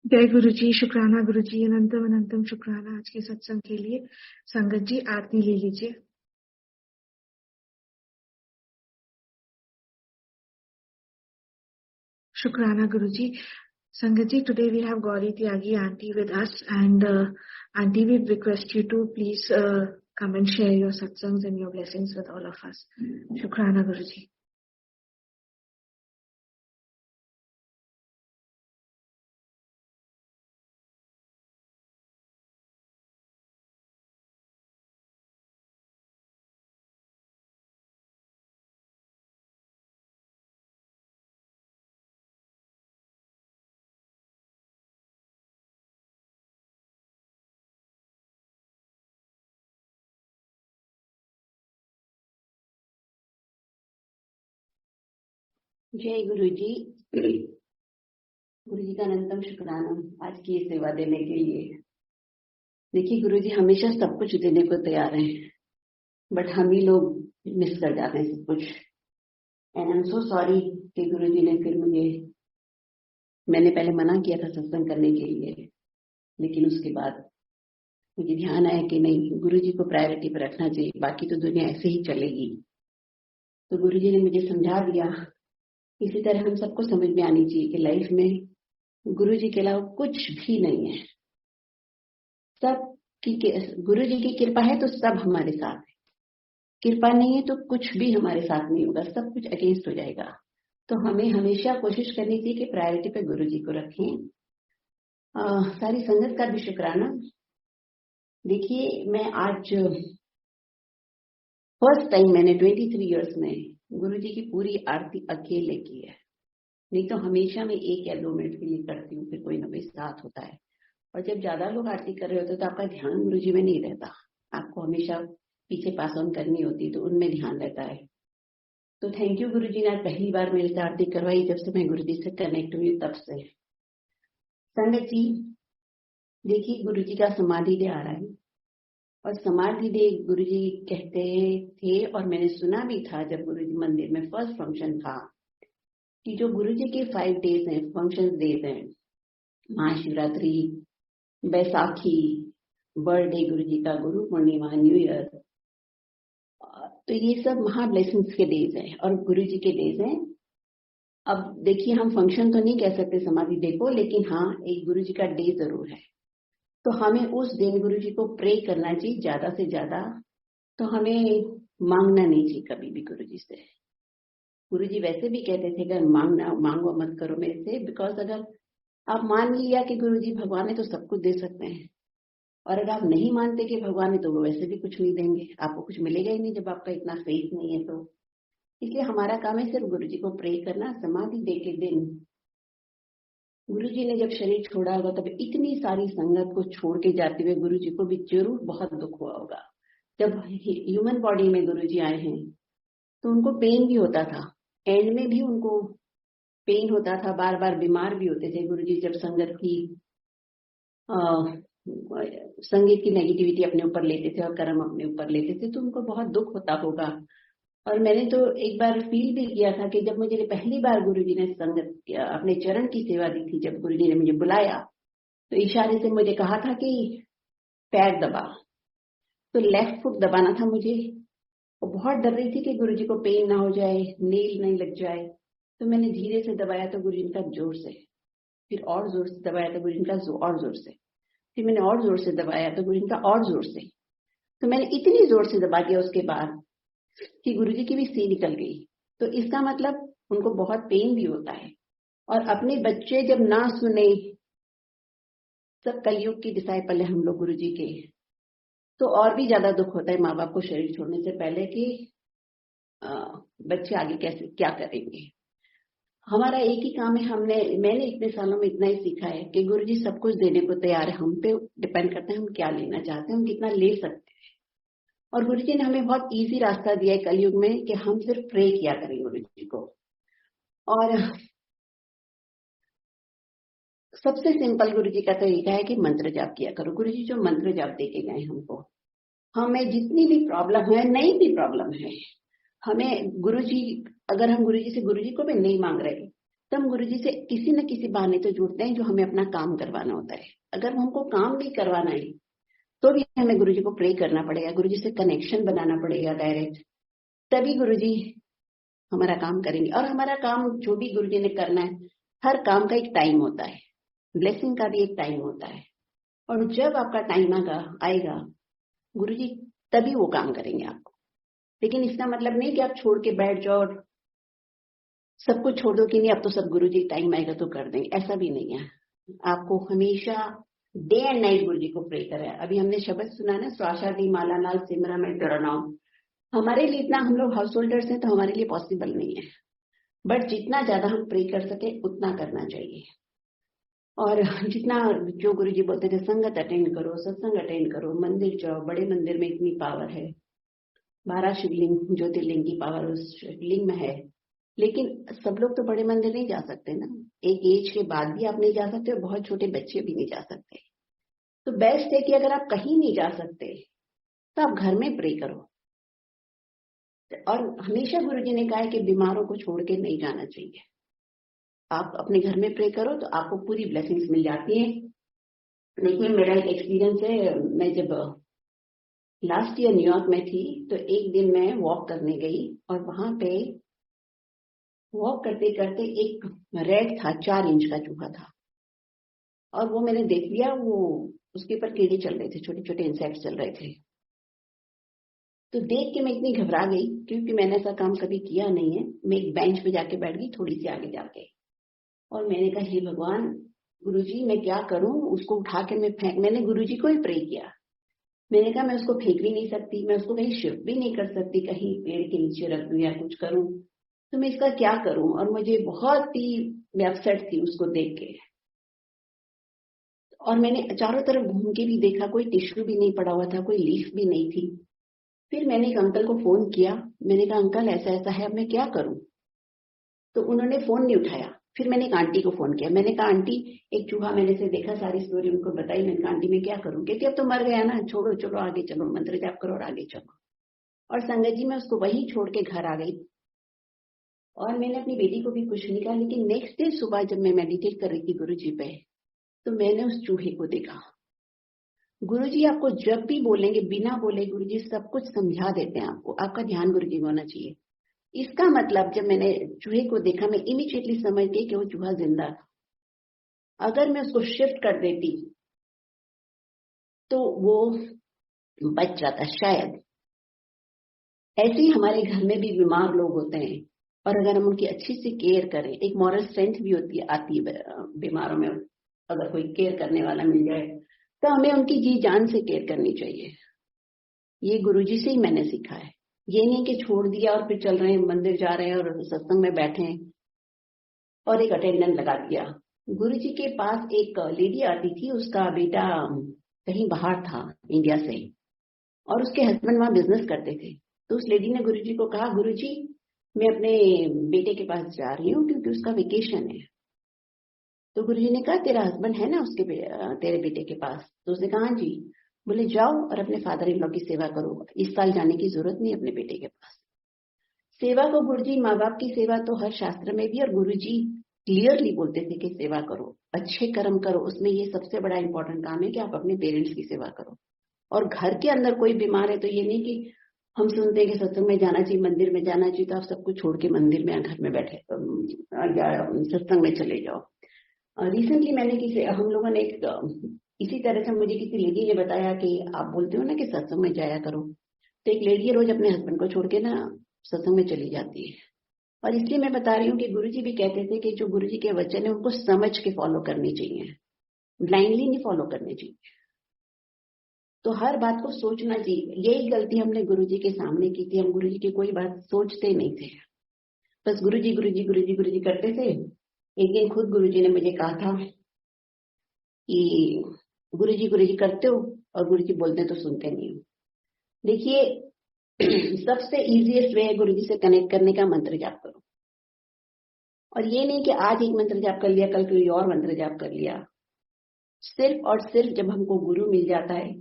जय गुरु जी, शुक्राना गुरु जी, अनंतम अनंतम शुक्राना। आज के सत्संग के लिए संगत जी आरती ले लीजिए। शुक्राना गुरु जी। संगत जी, today we have Gauri Tyagi auntie with us, and auntie, we request you to please come and share your satsangs and your blessings with all of us. शुक्राना गुरु जी। जय गुरु जी। गुरु जी का अनंतम शुक्राना आज की सेवा देने के लिए। देखिए गुरु जी हमेशा सब कुछ देने को तैयार हैं, बट हम ही लोग मिस कर जाते हैं सब कुछ। And I am so sorry कि गुरु जी ने फिर मैंने पहले मना किया था सत्संग करने के लिए, लेकिन उसके बाद मुझे ध्यान आया कि नहीं, गुरु जी को प्रायोरिटी पर रखना चाहिए, बाकी तो दुनिया ऐसे ही चलेगी। तो गुरु जी ने मुझे समझा दिया। इसी तरह हम सबको समझ में आनी चाहिए कि लाइफ में गुरु जी के अलावा कुछ भी नहीं है। सब की गुरु जी की कृपा है तो सब हमारे साथ है, कृपा नहीं है तो कुछ भी हमारे साथ नहीं होगा, सब कुछ अगेंस्ट हो जाएगा। तो हमें हमेशा कोशिश करनी चाहिए कि प्रायोरिटी पे गुरु जी को रखें। सारी संगत का भी शुक्राना। देखिए मैं आज फर्स्ट टाइम मैंने 23 इयर्स में गुरु जी की पूरी आरती अकेले की है। नहीं तो हमेशा मैं 1 या 2 मिनट के लिए करती हूँ, फिर कोई ना कोई साथ होता है। और जब ज्यादा लोग आरती कर रहे होते हैं तो आपका ध्यान गुरु जी में नहीं रहता, आपको हमेशा पीछे पास ऑन करनी होती, तो उनमें ध्यान रहता है। तो थैंक यू गुरु जी ने पहली बार मेरे से आरती करवाई जब से मैं गुरु जी से कनेक्ट हुई तब से। संगत जी देखिए गुरु जी का समाधि डे आ रहा है, और समाधि डे गुरु जी कहते थे, और मैंने सुना भी था जब गुरु जी मंदिर में फर्स्ट फंक्शन था, कि जो गुरु जी के 5 डेज हैं, फंक्शन डेज हैं, महाशिवरात्रि, बैसाखी, बर्थडे गुरु जी का, गुरु पूर्णिमा, न्यू ईयर, तो ये सब महा ब्लेसिंग्स के डेज हैं और गुरु जी के डेज हैं। अब देखिए हम फंक्शन तो नहीं कह सकते समाधि डे को, लेकिन हाँ एक गुरु जी का डे जरूर है। तो हमें उस दिन गुरु जी को प्रे करना चाहिए ज्यादा से ज्यादा। तो हमें मांगना नहीं चाहिए कभी भी गुरु जी से। गुरु जी वैसे भी कहते थे कि मांगो मत करो मेरे से, बिकॉज अगर आप मान लिया कि गुरु जी भगवान है तो सब कुछ दे सकते हैं, और अगर आप नहीं मानते कि भगवान है तो वो वैसे भी कुछ नहीं देंगे, आपको कुछ मिलेगा ही नहीं जब आपका इतना फेथ नहीं है। तो इसलिए हमारा काम है सिर्फ गुरु जी को प्रे करना। समाधि डे के दिन गुरु जी ने जब शरीर छोड़ा होगा तब इतनी सारी संगत को छोड़ के जाते हुए गुरु जी को भी जरूर बहुत दुख हुआ होगा। जब ह्यूमन बॉडी में गुरु जी आए हैं तो उनको पेन भी होता था, एंड में भी उनको पेन होता था, बार बार बीमार भी होते थे। गुरु जी जब संगीत की नेगेटिविटी अपने ऊपर लेते थे और कर्म अपने ऊपर लेते थे, तो उनको बहुत दुख होता होगा। और मैंने तो एक बार फील भी किया था कि जब मुझे पहली बार गुरुजी ने संगत अपने चरण की सेवा दी थी, जब गुरुजी ने मुझे बुलाया तो इशारे से मुझे कहा था कि पैर दबा, तो लेफ्ट फुट दबाना था मुझे। और बहुत डर रही थी कि गुरुजी को पेन ना हो जाए, नेल नहीं लग जाए। तो मैंने धीरे से दबाया तो गुरुजी का जोर से, फिर और जोर से दबाया तो गुरुजी का और जोर से, फिर मैंने और जोर से दबाया तो गुरुजी का और जोर से। तो मैंने इतनी जोर से दबा दिया उसके बाद कि गुरुजी की भी सी निकल गई। तो इसका मतलब उनको बहुत पेन भी होता है। और अपने बच्चे जब ना सुने, सब कलयुग की डिसाइपल है हम लोग गुरुजी के, तो और भी ज्यादा दुख होता है माँ बाप को शरीर छोड़ने से पहले कि बच्चे आगे कैसे क्या करेंगे। हमारा एक ही काम है, मैंने इतने सालों में इतना ही सीखा है कि गुरुजी सब कुछ देने को तैयार है, हम पे डिपेंड करते हैं हम क्या लेना चाहते हैं, हम कितना ले सकते हैं। और गुरु जी ने हमें बहुत इजी रास्ता दिया है कलयुग में कि हम सिर्फ प्रे किया करें गुरु जी को। और सबसे सिंपल गुरु जी का तरीका है कि मंत्र जाप किया करो। गुरु जी जो मंत्र जाप दे के गए हमको, हमें जितनी भी प्रॉब्लम है, नई भी प्रॉब्लम है, हमें गुरु जी, अगर हम गुरु जी से गुरु जी को भी नहीं मांग रहे तो हम गुरुजी से किसी न किसी बहाने तो जुड़ते हैं जो हमें अपना काम करवाना होता है। अगर हमको काम नहीं करवाना है तो भी हमें गुरुजी को प्रे करना पड़ेगा, गुरुजी से कनेक्शन बनाना पड़ेगा डायरेक्ट, तभी गुरुजी हमारा काम करेंगे। और हमारा काम जो भी गुरुजी ने करना है, हर काम का एक टाइम होता है, ब्लेसिंग का भी एक टाइम होता है। और जब आपका टाइम आएगा गुरुजी तभी वो काम करेंगे आपको। लेकिन इसका मतलब नहीं कि आप छोड़ के बैठ जाओ और सब कुछ छोड़ दो कि नहीं अब तो सब गुरुजी टाइम आएगा तो कर देंगे, ऐसा भी नहीं है। आपको हमेशा डे एंड नाइट गुरुजी को प्रे करें। अभी हमने शब्द सुना ना, स्वाशा दी माला नाल सिमरा में डरनाओ। हमारे लिए इतना, हम लोग हाउस होल्डर्स हैं तो हमारे लिए पॉसिबल नहीं है, बट जितना ज्यादा हम प्रे कर सके उतना करना चाहिए। और जितना जो गुरुजी बोलते थे संगत अटेंड करो, सत्संग अटेंड करो, मंदिर जाओ, बड़े मंदिर में इतनी पावर है, 12 शिवलिंग ज्योतिर्लिंग की पावर उस शिवलिंग में है। लेकिन सब लोग तो बड़े मंदिर नहीं जा सकते ना, एक एज के बाद भी आप नहीं जा सकते और बहुत छोटे बच्चे भी नहीं जा सकते। तो बेस्ट है कि अगर आप कहीं नहीं जा सकते तो आप घर में प्रे करो। और हमेशा गुरुजी ने कहा है कि बीमारों को छोड़ के नहीं जाना चाहिए। आप अपने घर में प्रे करो तो आपको पूरी ब्लेसिंग्स मिल जाती है। देखिए मेरा एक एक्सपीरियंस है, मैं जब लास्ट ईयर न्यूयॉर्क में थी तो एक दिन मैं वॉक करने गई और वहां पे वॉक करते करते एक रेड था, 4 इंच का चूहा था और वो मैंने देख लिया, वो उसके ऊपर कीड़े चल रहे थे, छोटे छोटे इंसेक्ट चल रहे थे। तो देख के मैं इतनी घबरा गई क्योंकि मैंने ऐसा काम कभी किया नहीं है। मैं एक बेंच पे जाके बैठ गई, थोड़ी सी आगे जाके, और मैंने कहा हे भगवान गुरुजी मैं क्या करूं, उसको उठा के मैं मैंने गुरुजी को ही प्रे किया। मैंने कहा मैं उसको फेंक भी नहीं सकती, मैं उसको कहीं शिफ्ट भी नहीं कर सकती, कहीं पेड़ के नीचे रख दूं या कुछ करूं, तो मैं इसका क्या करूं। और मुझे बहुत ही मैं अपसेट थी उसको देख के। और मैंने चारों तरफ घूम के भी देखा, कोई टिश्यू भी नहीं पड़ा हुआ था, कोई लीफ भी नहीं थी। फिर मैंने एक अंकल को फोन किया, मैंने कहा अंकल ऐसा ऐसा है, अब मैं क्या करूं। तो उन्होंने फोन नहीं उठाया। फिर मैंने एक आंटी को फोन किया, मैंने कहा आंटी एक चूहा मैंने से देखा, सारी स्टोरी उनको बताई। मैंने कहा आंटी मैं क्या करूं, कहती अब तो मर गया ना, छोड़ो चलो आगे चलो, मंत्र जाप करो और आगे चलो। और संगत जी मैं उसको वही छोड़ के घर आ गई और मैंने अपनी बेटी को भी कुछ नहीं कहा। लेकिन नेक्स्ट डे सुबह जब मैं मेडिटेट कर रही थी गुरुजी पे, तो मैंने उस चूहे को देखा। गुरुजी आपको जब भी बोलेंगे, बिना बोले गुरुजी सब कुछ समझा देते हैं आपको, आपका ध्यान गुरुजी में होना चाहिए। इसका मतलब जब मैंने चूहे को देखा, मैं इमीडिएटली समझ गई कि वो चूहा जिंदा था। अगर मैं उसको शिफ्ट कर देती तो वो बच जाता शायद। ऐसे ही हमारे घर में भी बीमार लोग होते हैं और अगर हम उनकी अच्छी से केयर करें, एक मॉरल स्ट्रेंथ भी आती है बीमारों में। अगर कोई केयर करने वाला मिल जाए तो हमें उनकी जी जान से केयर करनी चाहिए। ये गुरुजी से ही मैंने सीखा है। ये नहीं कि छोड़ दिया और फिर चल रहे हैं, मंदिर जा रहे हैं और सत्संग में बैठे हैं और एक अटेंडेंट लगा दिया। गुरुजी के पास एक लेडी आती थी, उसका बेटा कहीं बाहर था इंडिया से और उसके हस्बैंड वहां बिजनेस करते थे। तो उस लेडी ने गुरुजी को कहा गुरुजी मैं अपने बेटे के पास जा रही हूँ क्योंकि उसका वेकेशन है। तो गुरुजी ने कहा तेरा हस्बैंड है ना उसके तेरे बेटे के पास। तो उसने कहा हाँ जी। बोले जाओ और अपने फादर इन लॉ की सेवा करो, इस साल जाने की जरूरत नहीं अपने बेटे के पास। सेवा को गुरुजी, माँ बाप की सेवा तो हर शास्त्र में भी, और गुरुजी क्लियरली बोलते थे कि सेवा करो, अच्छे कर्म करो। उसमें ये सबसे बड़ा इंपॉर्टेंट काम है कि आप अपने पेरेंट्स की सेवा करो। और घर के अंदर कोई बीमार है तो ये नहीं कि हम सुनते हैं कि सत्संग में जाना चाहिए, मंदिर में जाना चाहिए, तो आप सब कुछ छोड़ के मंदिर में या घर में बैठे सत्संग में चले जाओ। रिसेंटली मैंने हम लोगों ने इसी तरह से मुझे किसी लेडी ने बताया कि आप बोलते हो ना कि सत्संग में जाया करो, तो एक लेडी रोज अपने हस्बैंड को छोड़ के ना सत्संग में चली जाती है। और इसलिए मैं बता रही हूँ कि गुरुजी भी कहते थे कि जो गुरुजी के वचन है उनको समझ के फॉलो करनी चाहिए, ब्लाइंडली नहीं फॉलो करनी चाहिए। तो हर बात को सोचना चाहिए। यही गलती हमने गुरुजी के सामने की थी, हम गुरुजी की कोई बात सोचते नहीं थे, बस गुरुजी गुरुजी गुरुजी गुरुजी करते थे। एक दिन खुद गुरुजी ने मुझे कहा था कि गुरुजी गुरुजी करते हो और गुरुजी बोलते तो सुनते नहीं हो। देखिए सबसे इजीएस्ट वे है गुरुजी से कनेक्ट करने का, मंत्र जाप करो। और ये नहीं कि आज एक मंत्र जाप कर लिया, कल कोई और मंत्र जाप कर लिया। सिर्फ और सिर्फ जब हमको गुरु मिल जाता है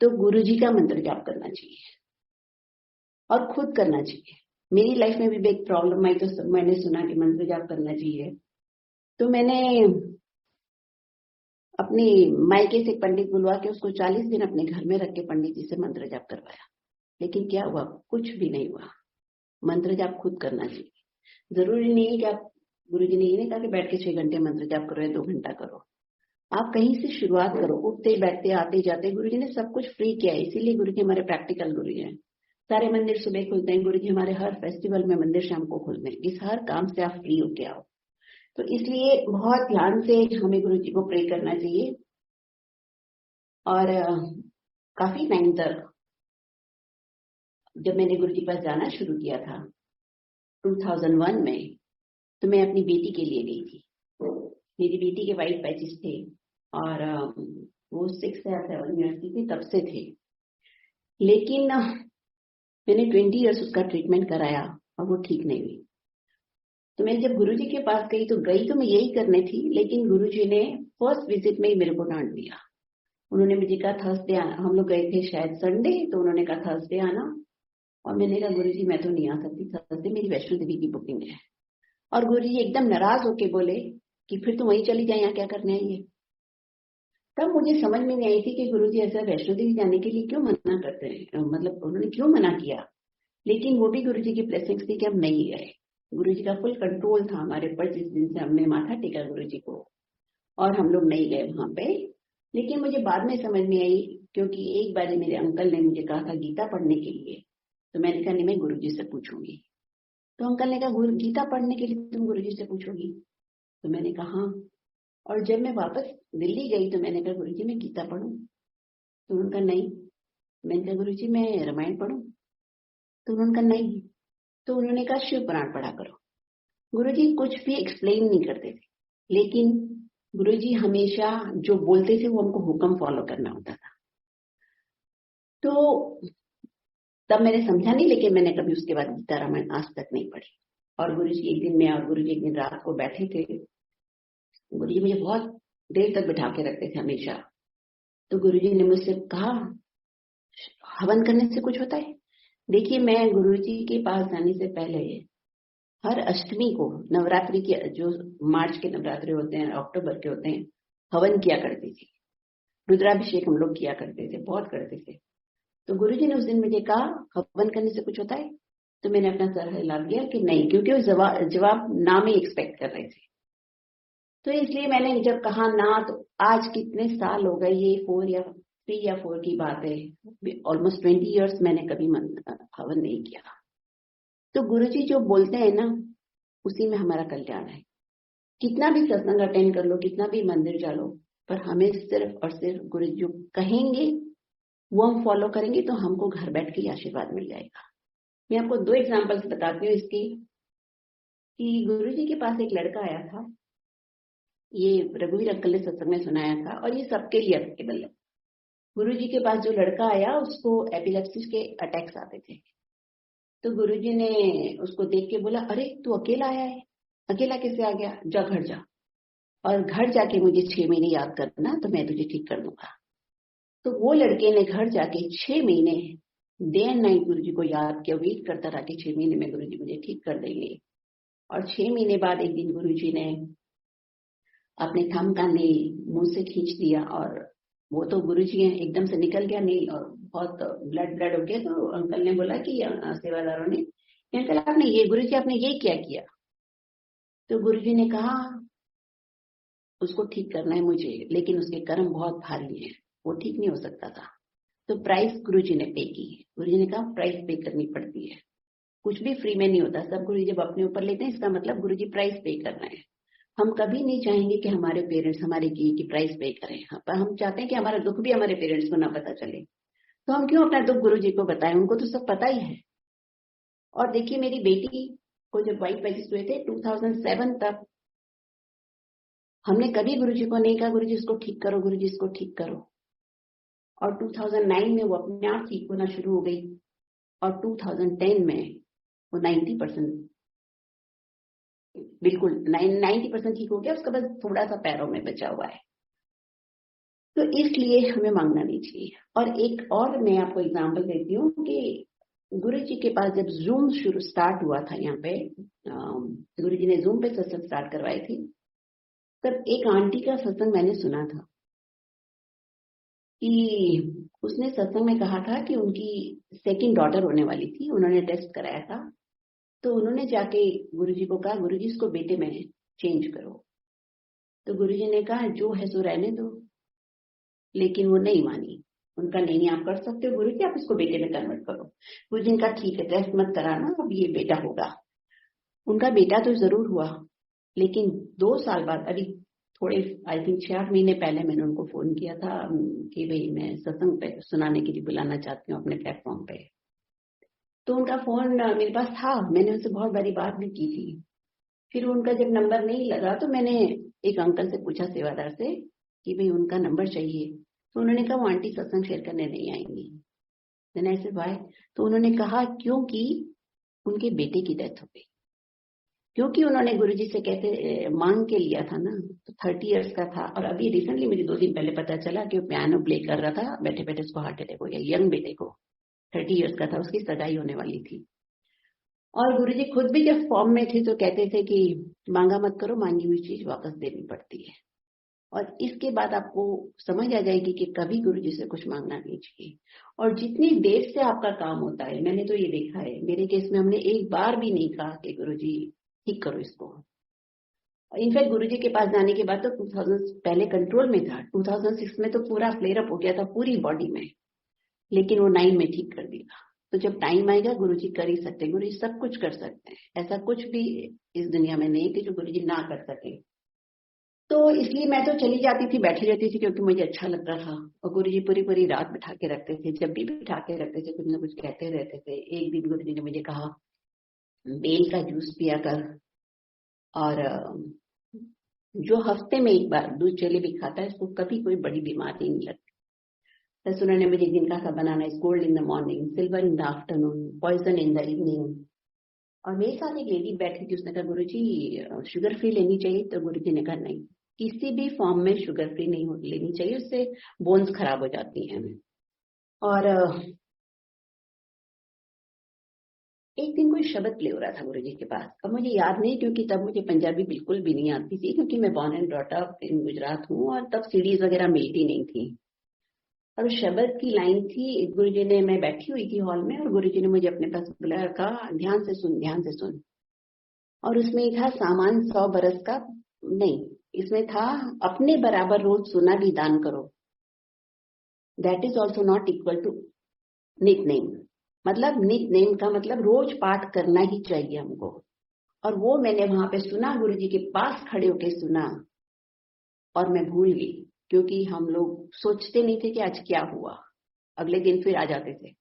तो गुरुजी का मंत्र जाप करना चाहिए और खुद करना चाहिए। मेरी लाइफ में भी एक प्रॉब्लम आई, तो मैंने सुना कि मंत्र जाप करना चाहिए। तो मैंने अपनी मायके से पंडित बुलवा के उसको 40 दिन अपने घर में रख के पंडित जी से मंत्र जाप करवाया। लेकिन क्या हुआ? कुछ भी नहीं हुआ। मंत्र जाप खुद करना चाहिए। जरूरी नहीं है कि आप, गुरुजी ने ये नहीं कहा कि बैठ के 6 घंटे मंत्र जाप करो या 2 घंटा करो। आप कहीं से शुरुआत करो, उठते बैठते आते जाते। गुरुजी ने सब कुछ फ्री किया है, इसीलिए गुरुजी हमारे प्रैक्टिकल गुरु हैं। सारे मंदिर सुबह खुलते हैं, गुरुजी हमारे हर फेस्टिवल में मंदिर शाम को खुलते हैं। इस हर काम से आप फ्री होके आओ। तो इसलिए बहुत ध्यान से हमें गुरुजी को प्रे करना चाहिए। और काफी टाइम तक जब मैंने गुरुजी पास जाना शुरू किया था 2001 में, तो मैं अपनी बेटी के लिए गई थी। मेरी बेटी के वाइट पैचेस थे और वो 6 या 7 ईयर्स की थी, तब से थे। लेकिन मैंने 20 ईयर्स उसका ट्रीटमेंट कराया और वो ठीक नहीं हुई। तो मैं जब गुरुजी के पास गई तो मैं यही करने थी, लेकिन गुरुजी ने फर्स्ट विजिट में ही मेरे को डांट दिया। उन्होंने मुझे कहा थर्सडे आना। हम लोग गए थे शायद संडे, तो उन्होंने कहा थर्सडे आना। और मैंने कहा गुरुजी मैं तो नहीं आ सकती, थर्सडे मेरी वैष्णो देवी की बुकिंग है। और गुरुजी एकदम नाराज होके बोले कि फिर तुम वहीं चली जाए, यहाँ क्या करने आई है। तब मुझे समझ में नहीं आई थी कि गुरुजी ऐसा वैष्णो देवी जाने के लिए क्यों मना करते हैं, मतलब उन्होंने क्यों मना किया। लेकिन वो भी गुरुजी की ब्लेसिंग्स थी कि हम नहीं गए। गुरुजी का फुल कंट्रोल था हमारे ऊपर, जिस दिन से हमने माथा टेका गुरुजी को, और हम लोग नहीं गए वहां पे। लेकिन मुझे बाद में समझ में आई, क्योंकि एक बार मेरे अंकल ने मुझे कहा था गीता पढ़ने के लिए। तो मैंने कहा नहीं, मैं गुरुजी से पूछूंगी। तो अंकल ने कहा गीता पढ़ने के लिए तुम गुरुजी से पूछोगी? तो मैंने कहा हाँ। और जब मैं वापस दिल्ली गई तो मैंने कहा गुरुजी मैं गीता पढ़ूं? तो उन्होंने कहा नहीं। मैंने कहा गुरुजी मैं रामायण पढ़ूं? तो उन्होंने कहा नहीं। तो उन्होंने कहा शिव पुराण पढ़ा करो। गुरुजी कुछ भी एक्सप्लेन नहीं करते थे, लेकिन गुरुजी हमेशा जो बोलते थे वो हमको हुक्म फॉलो करना होता था। तो तब मैंने समझा नहीं, लेकिन मैंने कभी उसके बाद गीता रामायण आज तक नहीं पढ़ी। और गुरुजी एक दिन मैं और गुरुजी एक दिन रात को बैठे थे। गुरुजी मुझे बहुत देर तक बिठा के रखते थे हमेशा। तो गुरुजी ने मुझसे कहा हवन करने से कुछ होता है? देखिए, मैं गुरुजी के पास जाने से पहले हर अष्टमी को, नवरात्रि के जो मार्च के नवरात्रि होते हैं, अक्टूबर के होते हैं, हवन किया करती थी। रुद्राभिषेक हम लोग किया करते थे, बहुत करते थे। तो गुरुजी ने उस दिन मुझे कहा हवन करने से कुछ होता है? तो मैंने अपना सर हिला दिया कि नहीं, क्योंकि वो जवाब ना में एक्सपेक्ट कर रहे थे। तो इसलिए मैंने जब कहा ना, तो आज कितने साल हो गए, ये 3 या 4 की बात है, ऑलमोस्ट 20 ईयर्स मैंने कभी हवन नहीं किया। तो गुरुजी जो बोलते हैं ना, उसी में हमारा कल्याण है। कितना भी सत्संग अटेंड कर लो, कितना भी मंदिर जा लो, पर हमें सिर्फ और सिर्फ गुरुजी जो कहेंगे वो हम फॉलो करेंगे, तो हमको घर बैठ के आशीर्वाद मिल जाएगा। मैं आपको 2 एग्जांपल्स बताती हूँ इसकी, कि गुरुजी के पास एक लड़का आया था। ये रघुवीर अंकल ने सत्संग में सुनाया था, और ये सबके लिए एप्लीकेबल है। गुरुजी के पास जो लड़का आया, उसको एपिलेप्सी के अटैक्स आते थे। तो गुरुजी ने उसको देख के बोला अरे तू अकेला आया है? अकेला कैसे आ गया? जा घर जा, और घर जाके मुझे 6 महीने याद करना, तो मैं तुझे ठीक कर दूंगा। तो वो लड़के ने घर जाके 6 महीने डे एंड नाइट गुरुजी को याद किया, वेट करता रहा कि 6 महीने में गुरुजी मुझे ठीक कर देंगे। और 6 महीने बाद एक दिन गुरुजी ने अपने थंब का नेल मुंह से खींच दिया, और वो तो गुरुजी हैं, एकदम से निकल गया नेल और बहुत ब्लड हो गया। तो अंकल ने बोला कि सेवादारों ने, अंकल आपने ये, गुरुजी आपने ये क्या किया? तो गुरुजी ने कहा उसको ठीक करना है मुझे, लेकिन उसके कर्म बहुत भारी हैं, वो ठीक नहीं हो सकता था। तो प्राइस गुरुजी ने पे की। गुरुजी ने कहा प्राइस पे करनी पड़ती है, कुछ भी फ्री में नहीं होता। सब गुरुजी जब अपने ऊपर लेते हैं, इसका मतलब गुरुजी प्राइस पे कर रहे हैं। हम कभी नहीं चाहेंगे कि हमारे पेरेंट्स हमारे की प्राइस पे करें, पर हम चाहते हैं कि हमारा दुख भी हमारे पेरेंट्स को ना पता चले। तो हम क्यों अपना दुख गुरुजी को बताएं, उनको तो सब पता ही है। और देखिए, मेरी बेटी को जब वाइट पैचेस हुए थे 2007 तक, हमने कभी गुरुजी को नहीं कहा गुरुजी इसको ठीक करो, गुरुजी इसको ठीक करो। और 2009 में वो अपने आप ठीक होना शुरू हो गई, और 2010 में वो 90% बिल्कुल 90% ठीक हो गया। उसका बस थोड़ा सा पैरों में बचा हुआ है। तो इसलिए हमें मांगना नहीं चाहिए। और एक और मैं आपको एग्जांपल देती हूँ कि गुरु जी के पास जब जूम शुरू स्टार्ट हुआ था, यहाँ पे गुरु जी ने जूम पे सत्संग स्टार्ट करवाई थी, तब एक आंटी का सत्संग मैंने सुना था कि उसने सत्संग में कहा था कि उनकी सेकंड डॉटर होने वाली थी, उन्होंने टेस्ट कराया था, तो उन्होंने जाके गुरुजी को कहा, गुरुजी इसको बेटे में चेंज करो। तो गुरुजी ने कहा जो है सो रहने दो, लेकिन वो नहीं मानी। उनका नहीं आप कर सकते हो गुरुजी, आप इसको बेटे में कन्वर्ट करो। गुरुजी ने कहा ठीक है, टेस्ट मत कराना, अब ये बेटा होगा। उनका बेटा तो जरूर हुआ, लेकिन 2 साल बाद, अभी थोड़े आई थिंक 6-8 महीने पहले मैंने उनको फोन किया था कि भाई मैं सत्संग पे सुनाने के लिए बुलाना चाहती हूँ अपने प्लेटफॉर्म पे। तो उनका फोन मेरे पास था, मैंने उनसे बहुत बारी बात भी की थी। फिर उनका जब नंबर नहीं लगा तो मैंने एक अंकल से पूछा, सेवादार से, कि भाई उनका नंबर चाहिए। तो उन्होंने कहा वो आंटी सत्संग शेयर करने नहीं आएंगी। मैंने ऐसे भाई, तो उन्होंने कहा क्योंकि उनके बेटे की डेथ हो गई, क्योंकि उन्होंने गुरुजी से कहते मांग के लिया था ना, तो 30 इयर्स का था। और अभी रिसेंटली मुझे 2 दिन पहले पता चला कि वो पियानो प्ले कर रहा था, बैठे बैठे उसको हार्ट अटैक हो गया। यंग बेटे को, 30 इयर्स का था, उसकी सगाई होने वाली थी। और गुरुजी खुद भी जब फॉर्म में थे तो कहते थे कि मांगा मत करो, मांगी हुई चीज वापस देनी पड़ती है। और इसके बाद आपको समझ आ जाएगी कि कभी गुरुजी से कुछ मांगना नहीं चाहिए। और जितनी देर से आपका काम होता है, मैंने तो ये देखा है, मेरे केस में हमने एक बार भी नहीं कहा कि गुरुजी ठीक करो इसको। इनफैक्ट गुरुजी के पास जाने के बाद तो 2000 पहले कंट्रोल में था, 2006 में तो पूरा फ्लेयर अप हो गया था पूरी बॉडी में, लेकिन वो 9 में ठीक कर दिया। तो जब टाइम आएगा गुरुजी कर ही सकते हैं, गुरुजी सब कुछ कर सकते हैं, ऐसा कुछ भी इस दुनिया में नहीं कि जो गुरुजी ना कर सके। तो इसलिए मैं तो चली जाती थी, बैठी रहती थी, क्योंकि मुझे अच्छा लगता था। और गुरुजी पूरी पूरी रात बिठा के रखते थे, जब भी बिठा के रखते थे कुछ ना कुछ कहते रहते थे। एक दिन गुरुजी ने मुझे कहा बेल का जूस पिया कर, और जो हफ्ते में एक बार दूध चले भी खाता है उसको कभी कोई बड़ी बीमारी नहीं लगती। जैसे उन्होंने मुझे जिनका सा बनाना है, cold in the morning, silver in the afternoon, poison in the evening. और मेरे साथ एक लेडी बैठी थी, उसने कहा गुरुजी शुगर फ्री लेनी चाहिए। तो गुरुजी ने कहा नहीं, किसी भी फॉर्म में शुगर फ्री नहीं लेनी चाहिए, उससे बोन्स खराब हो जाती हैं। और एक दिन कोई शब्द प्ले हो रहा था गुरुजी के पास, अब मुझे याद नहीं, क्योंकि तब मुझे पंजाबी बिल्कुल भी नहीं आती थी, क्योंकि मैं born and brought up in Gujarat हूँ, और तब सीडीज वगैरह मिलती नहीं थी। और शब्द की लाइन थी, गुरुजी ने, मैं बैठी हुई थी हॉल में, और गुरुजी ने मुझे अपने पास बुलाया, कहा ध्यान से सुन, ध्यान से सुन। और उसमें था सामान 100 बरस का नहीं, इसमें था अपने बराबर रोज सोना भी दान करो, that is also not equal to नित नेम। मतलब नित नेम का मतलब रोज पाठ करना ही चाहिए हमको। और वो मैंने वहां पे सुना, गुरुजी के पास खड़े होके सुना, और मैं भूल गई, क्योंकि हम लोग सोचते नहीं थे कि आज क्या हुआ। अगले दिन फिर आ जाते थे,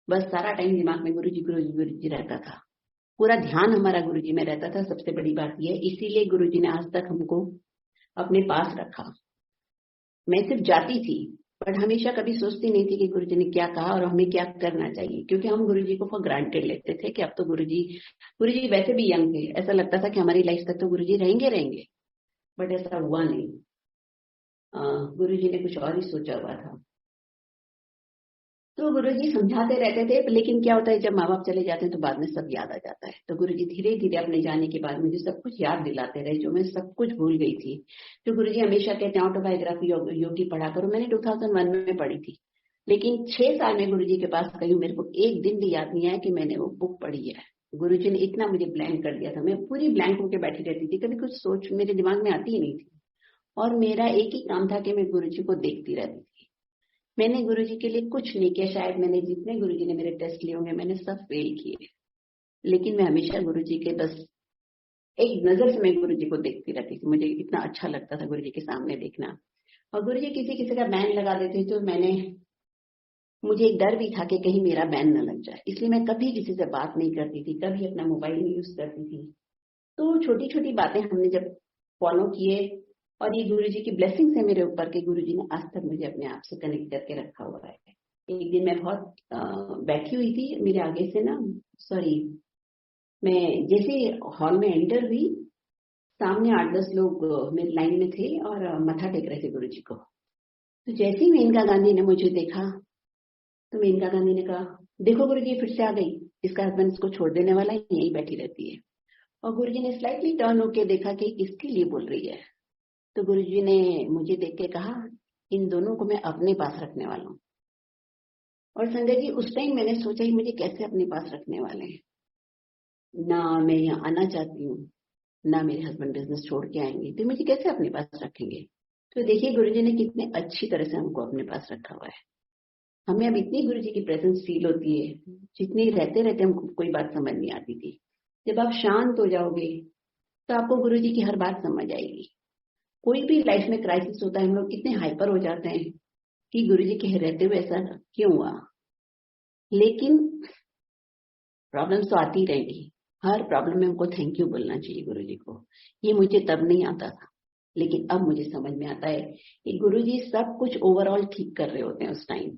बस सारा टाइम दिमाग में गुरुजी गुरुजी गुरुजी रहता था, पूरा ध्यान हमारा गुरुजी में रहता था। सबसे बड़ी बात यह, इसीलिए गुरुजी ने आज तक हमको अपने पास रखा। मैं सिर्फ जाती थी, बट हमेशा कभी सोचती नहीं थी कि गुरुजी ने क्या कहा और हमें क्या करना चाहिए, क्योंकि हम गुरुजी को फॉर ग्रांटेड लेते थे कि अब तो गुरुजी वैसे भी यंग थे, ऐसा लगता था कि हमारी लाइफ तक तो गुरुजी रहेंगे, बट ऐसा हुआ नहीं। गुरुजी ने कुछ और ही सोचा हुआ था। तो गुरुजी समझाते रहते थे, लेकिन क्या होता है जब माँ बाप चले जाते हैं तो बाद में सब याद आ जाता है। तो गुरुजी धीरे धीरे अपने जाने के बाद मुझे सब कुछ याद दिलाते रहे, जो मैं सब कुछ भूल गई थी। जो गुरुजी हमेशा कहते हैं ऑटोबायोग्राफी योगी पढ़ा करो, मैंने 2001 में पढ़ी थी, लेकिन 6 साल में गुरुजी के पास गई, मेरे को एक दिन भी याद नहीं आया कि मैंने वो बुक पढ़ी है। गुरुजी ने इतना मुझे ब्लैंक कर दिया था, मैं पूरी ब्लैंक होकर बैठी रहती थी, कभी कुछ सोच मेरे दिमाग में आती ही नहीं थी। और मेरा एक ही काम था कि मैं गुरुजी को देखती रहती थी। मैंने गुरुजी के लिए कुछ नहीं किया, शायद मैंने जितने गुरुजी ने मेरे टेस्ट लिए होंगे मैंने सब फेल किए, लेकिन मैं हमेशा गुरुजी के बस एक नजर से मैं गुरुजी को देखती रहती थी। मुझे इतना अच्छा लगता था गुरुजी के सामने देखना। और गुरुजी किसी का बैन लगा देते तो मुझे एक डर भी था कि कहीं मेरा बैन न लग जाए, इसलिए मैं कभी किसी से बात नहीं करती थी, कभी अपना मोबाइल नहीं यूज करती थी। तो छोटी छोटी बातें हमने जब फॉलो किए, और ये गुरुजी की ब्लेसिंग्स है मेरे ऊपर कि गुरुजी ने आज तक मुझे अपने आप से कनेक्ट करके रखा हुआ है। एक दिन मैं बहुत बैठी हुई थी, मेरे आगे से ना, मैं जैसे हॉल में एंटर हुई, सामने 8-10 लोग मेरी लाइन में थे और मत्था टेक रहे थे गुरुजी को। तो जैसे ही मेनका गांधी ने मुझे देखा, तो मेनका गांधी ने कहा देखो गुरुजी फिर से आ गई, इसका हस्बैंड इसको छोड़ देने वाला है, यही बैठी रहती है। और गुरुजी ने स्लाइटली टर्न होके देखा कि किसके लिए बोल रही है। तो गुरुजी ने मुझे देख के कहा, इन दोनों को मैं अपने पास रखने वाला हूँ। और संजय जी उस टाइम मैंने सोचा ही मुझे कैसे अपने पास रखने वाले हैं, ना मैं यहाँ आना चाहती हूँ, ना मेरे हस्बैंड बिजनेस छोड़ के आएंगे, तो मुझे कैसे अपने पास रखेंगे। तो देखिए गुरुजी ने कितने अच्छी तरह से हमको अपने पास रखा हुआ है। हमें अब इतनी गुरुजी की प्रेजेंस फील होती है, जितनी रहते रहते हमको कोई बात समझ नहीं आती थी। जब आप शांत हो जाओगे तो आपको गुरुजी की हर बात समझ आएगी। कोई भी लाइफ में क्राइसिस होता है, हम लोग कितने हाइपर हो जाते हैं कि गुरुजी के रहते हुए ऐसा क्यों हुआ। लेकिन प्रॉब्लम्स तो आती रहेंगी, हर प्रॉब्लम में हमको थैंक यू बोलना चाहिए गुरुजी को। ये मुझे तब नहीं आता था, लेकिन अब मुझे समझ में आता है कि गुरुजी सब कुछ ओवरऑल ठीक कर रहे होते हैं उस टाइम।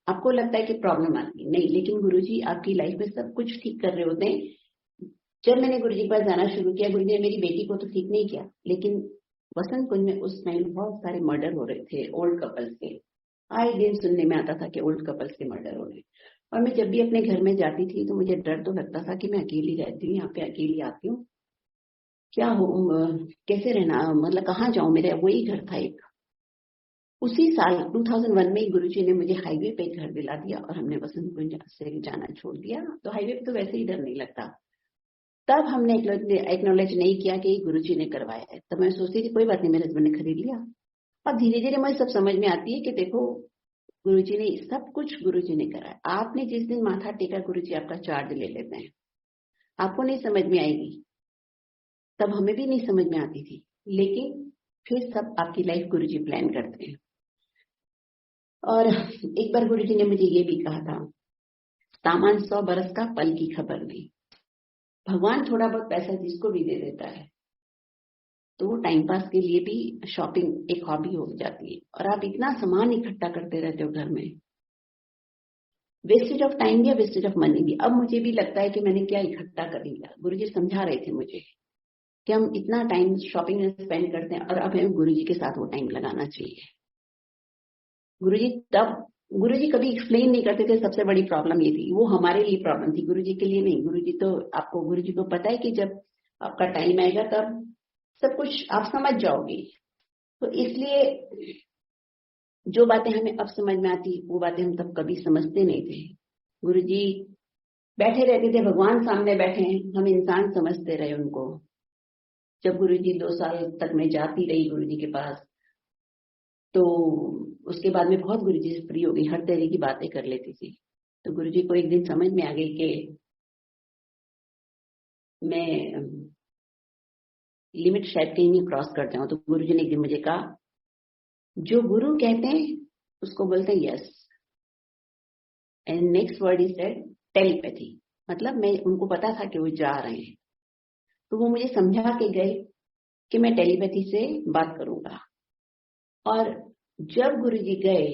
आपको लगता है कि प्रॉब्लम आती नहीं, लेकिन गुरुजी आपकी लाइफ में सब कुछ ठीक कर रहे होते हैं। जब मैंने गुरुजी के पास जाना शुरू किया, गुरुजी ने मेरी बेटी को तो ठीक नहीं किया, लेकिन वसंत कुंज में उस टाइम बहुत सारे मर्डर हो रहे थे ओल्ड कपल्स के। आए दिन सुनने में आता था कि ओल्ड कपल्स के मर्डर हो रहे। और मैं जब भी अपने घर में जाती थी तो मुझे डर तो लगता था कि मैं अकेली रहती हूँ, यहाँ पे अकेली आती हूँ, क्या हो, कैसे रहना, मतलब कहाँ जाऊं, मेरा वही घर था एक। उसी साल 2001 में गुरुजी ने मुझे हाईवे पे घर दिला दिया और हमने वसंत कुंज से जाना छोड़ दिया। तो हाईवे पे तो वैसे ही डर नहीं लगता। तब हमने एक्नॉलेज नहीं किया कि गुरुजी ने करवाया है। तब मैं सोचती थी कोई बात नहीं, मेरे हस्बैंड ने खरीद लिया। और धीरे धीरे मुझे सब समझ में आती है कि देखो गुरुजी ने सब कुछ गुरुजी ने करा है। आपने जिस दिन माथा टेका गुरुजी आपका चार्ज ले लेते हैं। आपको नहीं समझ में आएगी, तब हमें भी नहीं समझ में आती थी, लेकिन फिर सब आपकी लाइफ गुरुजी प्लान करते हैं। और एक बार गुरुजी ने मुझे ये भी कहा था, सामान 100 बरस का, पल की खबर नहीं। भगवान थोड़ा बहुत पैसा जिसको भी दे देता है तो वो टाइम पास के लिए भी शॉपिंग एक हॉबी हो जाती है। और आप इतना सामान इकट्ठा करते रहते हो घर में, वेस्टेज ऑफ टाइम भी है, वेस्टेज ऑफ मनी भी। अब मुझे भी लगता है कि मैंने क्या इकट्ठा कर लिया। गुरुजी समझा रहे थे मुझे कि हम इतना टाइम शॉपिंग में स्पेंड करते हैं और अब हमें गुरुजी के साथ वो टाइम लगाना चाहिए। गुरुजी कभी एक्सप्लेन नहीं करते थे, सबसे बड़ी प्रॉब्लम ये थी। वो हमारे लिए प्रॉब्लम थी, गुरुजी के लिए नहीं। गुरुजी को पता है कि जब आपका टाइम आएगा तब सब कुछ आप समझ जाओगे। तो इसलिए जो बातें हमें अब समझ में आती वो बातें हम तब कभी समझते नहीं थे। गुरुजी बैठे रहते थे, भगवान सामने बैठे हैं, हम इंसान समझते रहे उनको। जब गुरुजी 2 साल तक मैं जाती रही गुरुजी के पास, तो उसके बाद में बहुत गुरुजी से फ्री हो गई, हर तरह की बातें कर लेती थी। तो गुरुजी को एक दिन समझ में आ गई कि मैं लिमिट शायद कहीं नहीं क्रॉस कर जाऊं। तो गुरुजी ने एक दिन मुझे कहा, जो गुरु कहते हैं उसको बोलते हैं yes, and next word is that telepathy. मतलब मैं उनको पता था कि वो जा रहे हैं, तो वो मुझे समझा के गए कि मैं टेलीपैथी से बात करूंगा। और जब गुरुजी गए,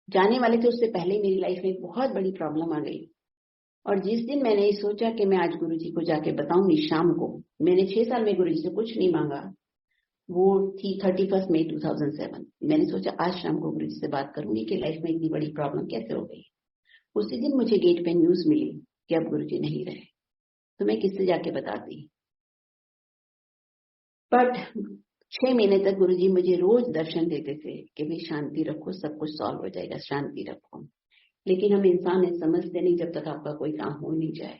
जाने वाले थे उससे पहले मेरी लाइफ में एक बहुत बड़ी प्रॉब्लम आ गई। और जिस दिन मैंने सोचा कि मैं आज गुरुजी को जाके बताऊंगी शाम को, मैंने 6 साल में गुरुजी से कुछ नहीं मांगा, वो थी 31 मई 2007। मैंने सोचा आज शाम को गुरुजी से बात करूंगी कि लाइफ में इतनी बड़ी प्रॉब्लम कैसे हो गई। उसी दिन मुझे गेट पे न्यूज मिली कि अब गुरुजी नहीं रहे, तो मैं किससे जाके बताती। बट 6 महीने तक गुरुजी मुझे रोज दर्शन देते थे कि भाई शांति रखो, सब कुछ सॉल्व हो जाएगा, शांति रखो। लेकिन हम इंसान है, समझते नहीं जब तक आपका कोई काम हो नहीं जाए।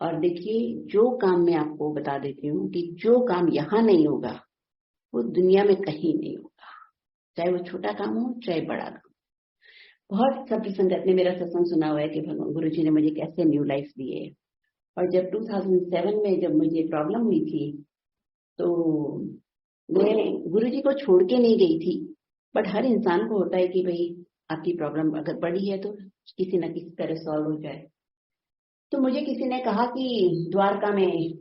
और देखिए, जो काम मैं आपको बता देती हूँ कि जो काम यहाँ नहीं होगा वो दुनिया में कहीं नहीं होगा, चाहे वो छोटा काम हो चाहे बड़ा काम। बहुत सब संगत ने मेरा सत्संग सुना हुआ है कि भगवान गुरुजी ने मुझे कैसे न्यू लाइफ दी है। और जब 2007 में जब मुझे प्रॉब्लम हुई थी, तो मैं गुरुजी को छोड़ के नहीं गई थी। बट हर इंसान को होता है कि भाई आपकी प्रॉब्लम अगर बड़ी है तो किसी न किसी तरह सॉल्व हो जाए। तो मुझे किसी ने कहा कि द्वारका में,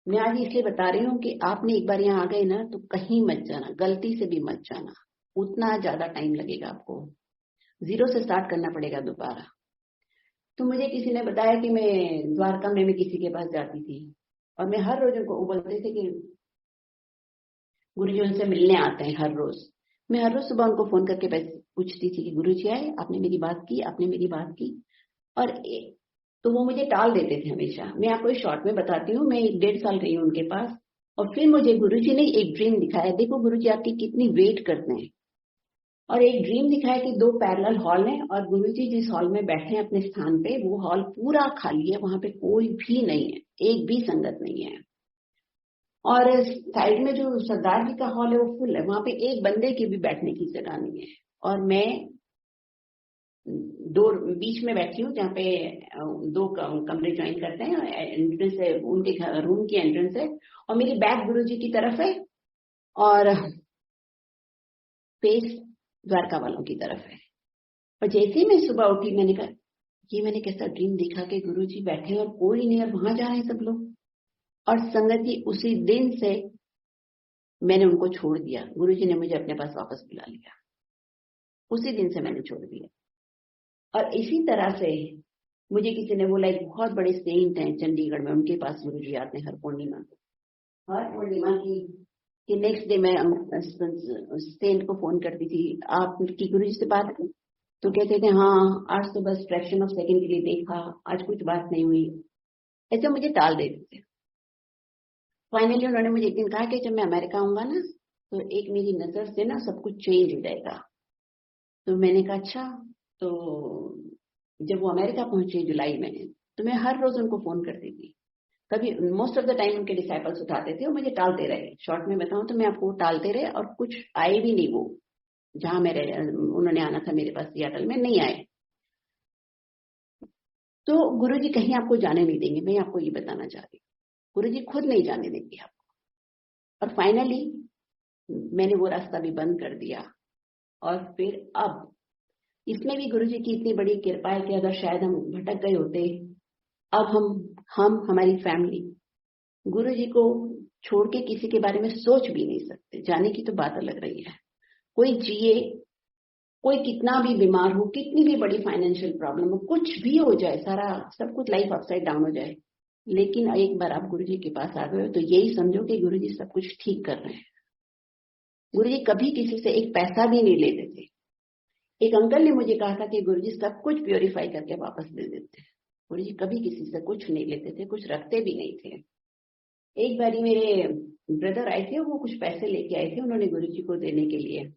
मैं आज इसलिए बता रही हूँ कि आपने एक बार यहाँ आ गए ना तो कहीं मत जाना, गलती से भी मत जाना, उतना ज्यादा टाइम लगेगा, आपको 0 से स्टार्ट करना पड़ेगा दोबारा। तो मुझे किसी ने बताया कि मैं द्वारका में मैं किसी के पास जाती थी और मैं हर रोज उनको बोलते थे कि गुरुजी उनसे मिलने आते हैं हर रोज। मैं हर रोज सुबह उनको फोन करके पूछती थी कि गुरुजी आए, आपने मेरी बात की, आपने मेरी बात की। और तो वो मुझे टाल देते थे हमेशा। मैं आपको एक शॉर्ट में बताती हूँ, मैं 1.5 साल रही हूँ उनके पास, और फिर मुझे गुरुजी ने एक ड्रीम दिखाया। देखो गुरुजी आपकी कितनी वेट करते हैं। और एक ड्रीम दिखाया कि 2 पैरेलल हॉल हैं और गुरुजी जिस हॉल में बैठे हैं अपने स्थान पे, वो हॉल पूरा खाली है, वहां पे कोई भी नहीं है, एक भी संगत नहीं है। और साइड में जो सरदार जी का हॉल है वो फुल है, वहां पे एक बंदे की भी बैठने की जगह नहीं है। और मैं बीच में बैठी हूँ, जहाँ पे 2 कमरे ज्वाइन करते हैं, एंट्रेंस है उनके रूम की एंट्रेंस है, और मेरी बैक गुरुजी की तरफ है और फेस द्वारका वालों की तरफ है। और जैसे ही मैं सुबह उठी, मैंने कहा ये मैंने कैसा ड्रीम देखा कि गुरुजी बैठे और कोई नहीं, और वहां जा रहे हैं सब लोग। और संगत जी उसी दिन से मैंने उनको छोड़ दिया, गुरुजी ने मुझे अपने पास वापस बुला लिया, उसी दिन से मैंने छोड़ दिया। और इसी तरह से मुझे किसी ने बोला, एक बहुत बड़े सेंट हैं चंडीगढ़ में, उनके पास गुरुजी आते हैं हर पूर्णिमा की नेक्स्ट डे मैं सेंट को फोन करती थी, आपकी गुरुजी से बात की? तो कहते थे हाँ, आज तो बस फ्रैक्शन ऑफ सेकंड के लिए देखा, आज कुछ बात नहीं हुई। ऐसे मुझे टाल देते थे। फाइनली उन्होंने मुझे एक दिन कहा कि जब मैं अमेरिका आऊंगा ना, तो एक मेरी नजर से ना सब कुछ चेंज हो जाएगा। तो मैंने कहा अच्छा। तो जब वो अमेरिका पहुंचे जुलाई में, तो मैं हर रोज उनको फोन करती थी। कभी मोस्ट ऑफ द टाइम उनके डिसाइपल्स उठाते थे और मुझे टालते रहे। शॉर्ट में बताऊं तो मैं आपको टालते रहे, और कुछ आए भी नहीं। वो जहां उन्होंने आना था मेरे पास सियाटल में, नहीं आए। तो गुरुजी कहीं आपको जाने नहीं देंगे, मैं आपको ये बताना चाह रही हूँ। गुरुजी खुद नहीं जाने देंगे आपको। और फाइनली मैंने वो रास्ता भी बंद कर दिया। और फिर अब इसमें भी गुरुजी की इतनी बड़ी कृपा है कि अगर शायद हम भटक गए होते, अब हम हमारी फैमिली गुरुजी को छोड़ के किसी के बारे में सोच भी नहीं सकते। जाने की तो बात अलग रही है। कोई जिए, कोई कितना भी बीमार हो, कितनी भी बड़ी फाइनेंशियल प्रॉब्लम हो, कुछ भी हो जाए, सारा सब कुछ लाइफ अपसाइड डाउन हो जाए, लेकिन एक बार आप गुरुजी के पास आ गए हो तो यही समझो कि गुरुजी सब कुछ ठीक कर रहे हैं। गुरुजी कभी किसी से एक पैसा भी नहीं लेते थे। एक अंकल ने मुझे कहा था कि गुरुजी सब कुछ प्योरीफाई करके वापस दे देते हैं। गुरुजी कभी किसी से कुछ नहीं लेते थे, कुछ रखते भी नहीं थे। एक बारी मेरे ब्रदर आए थे, वो कुछ पैसे लेके आए थे, उन्होंने गुरुजी को देने के लिए।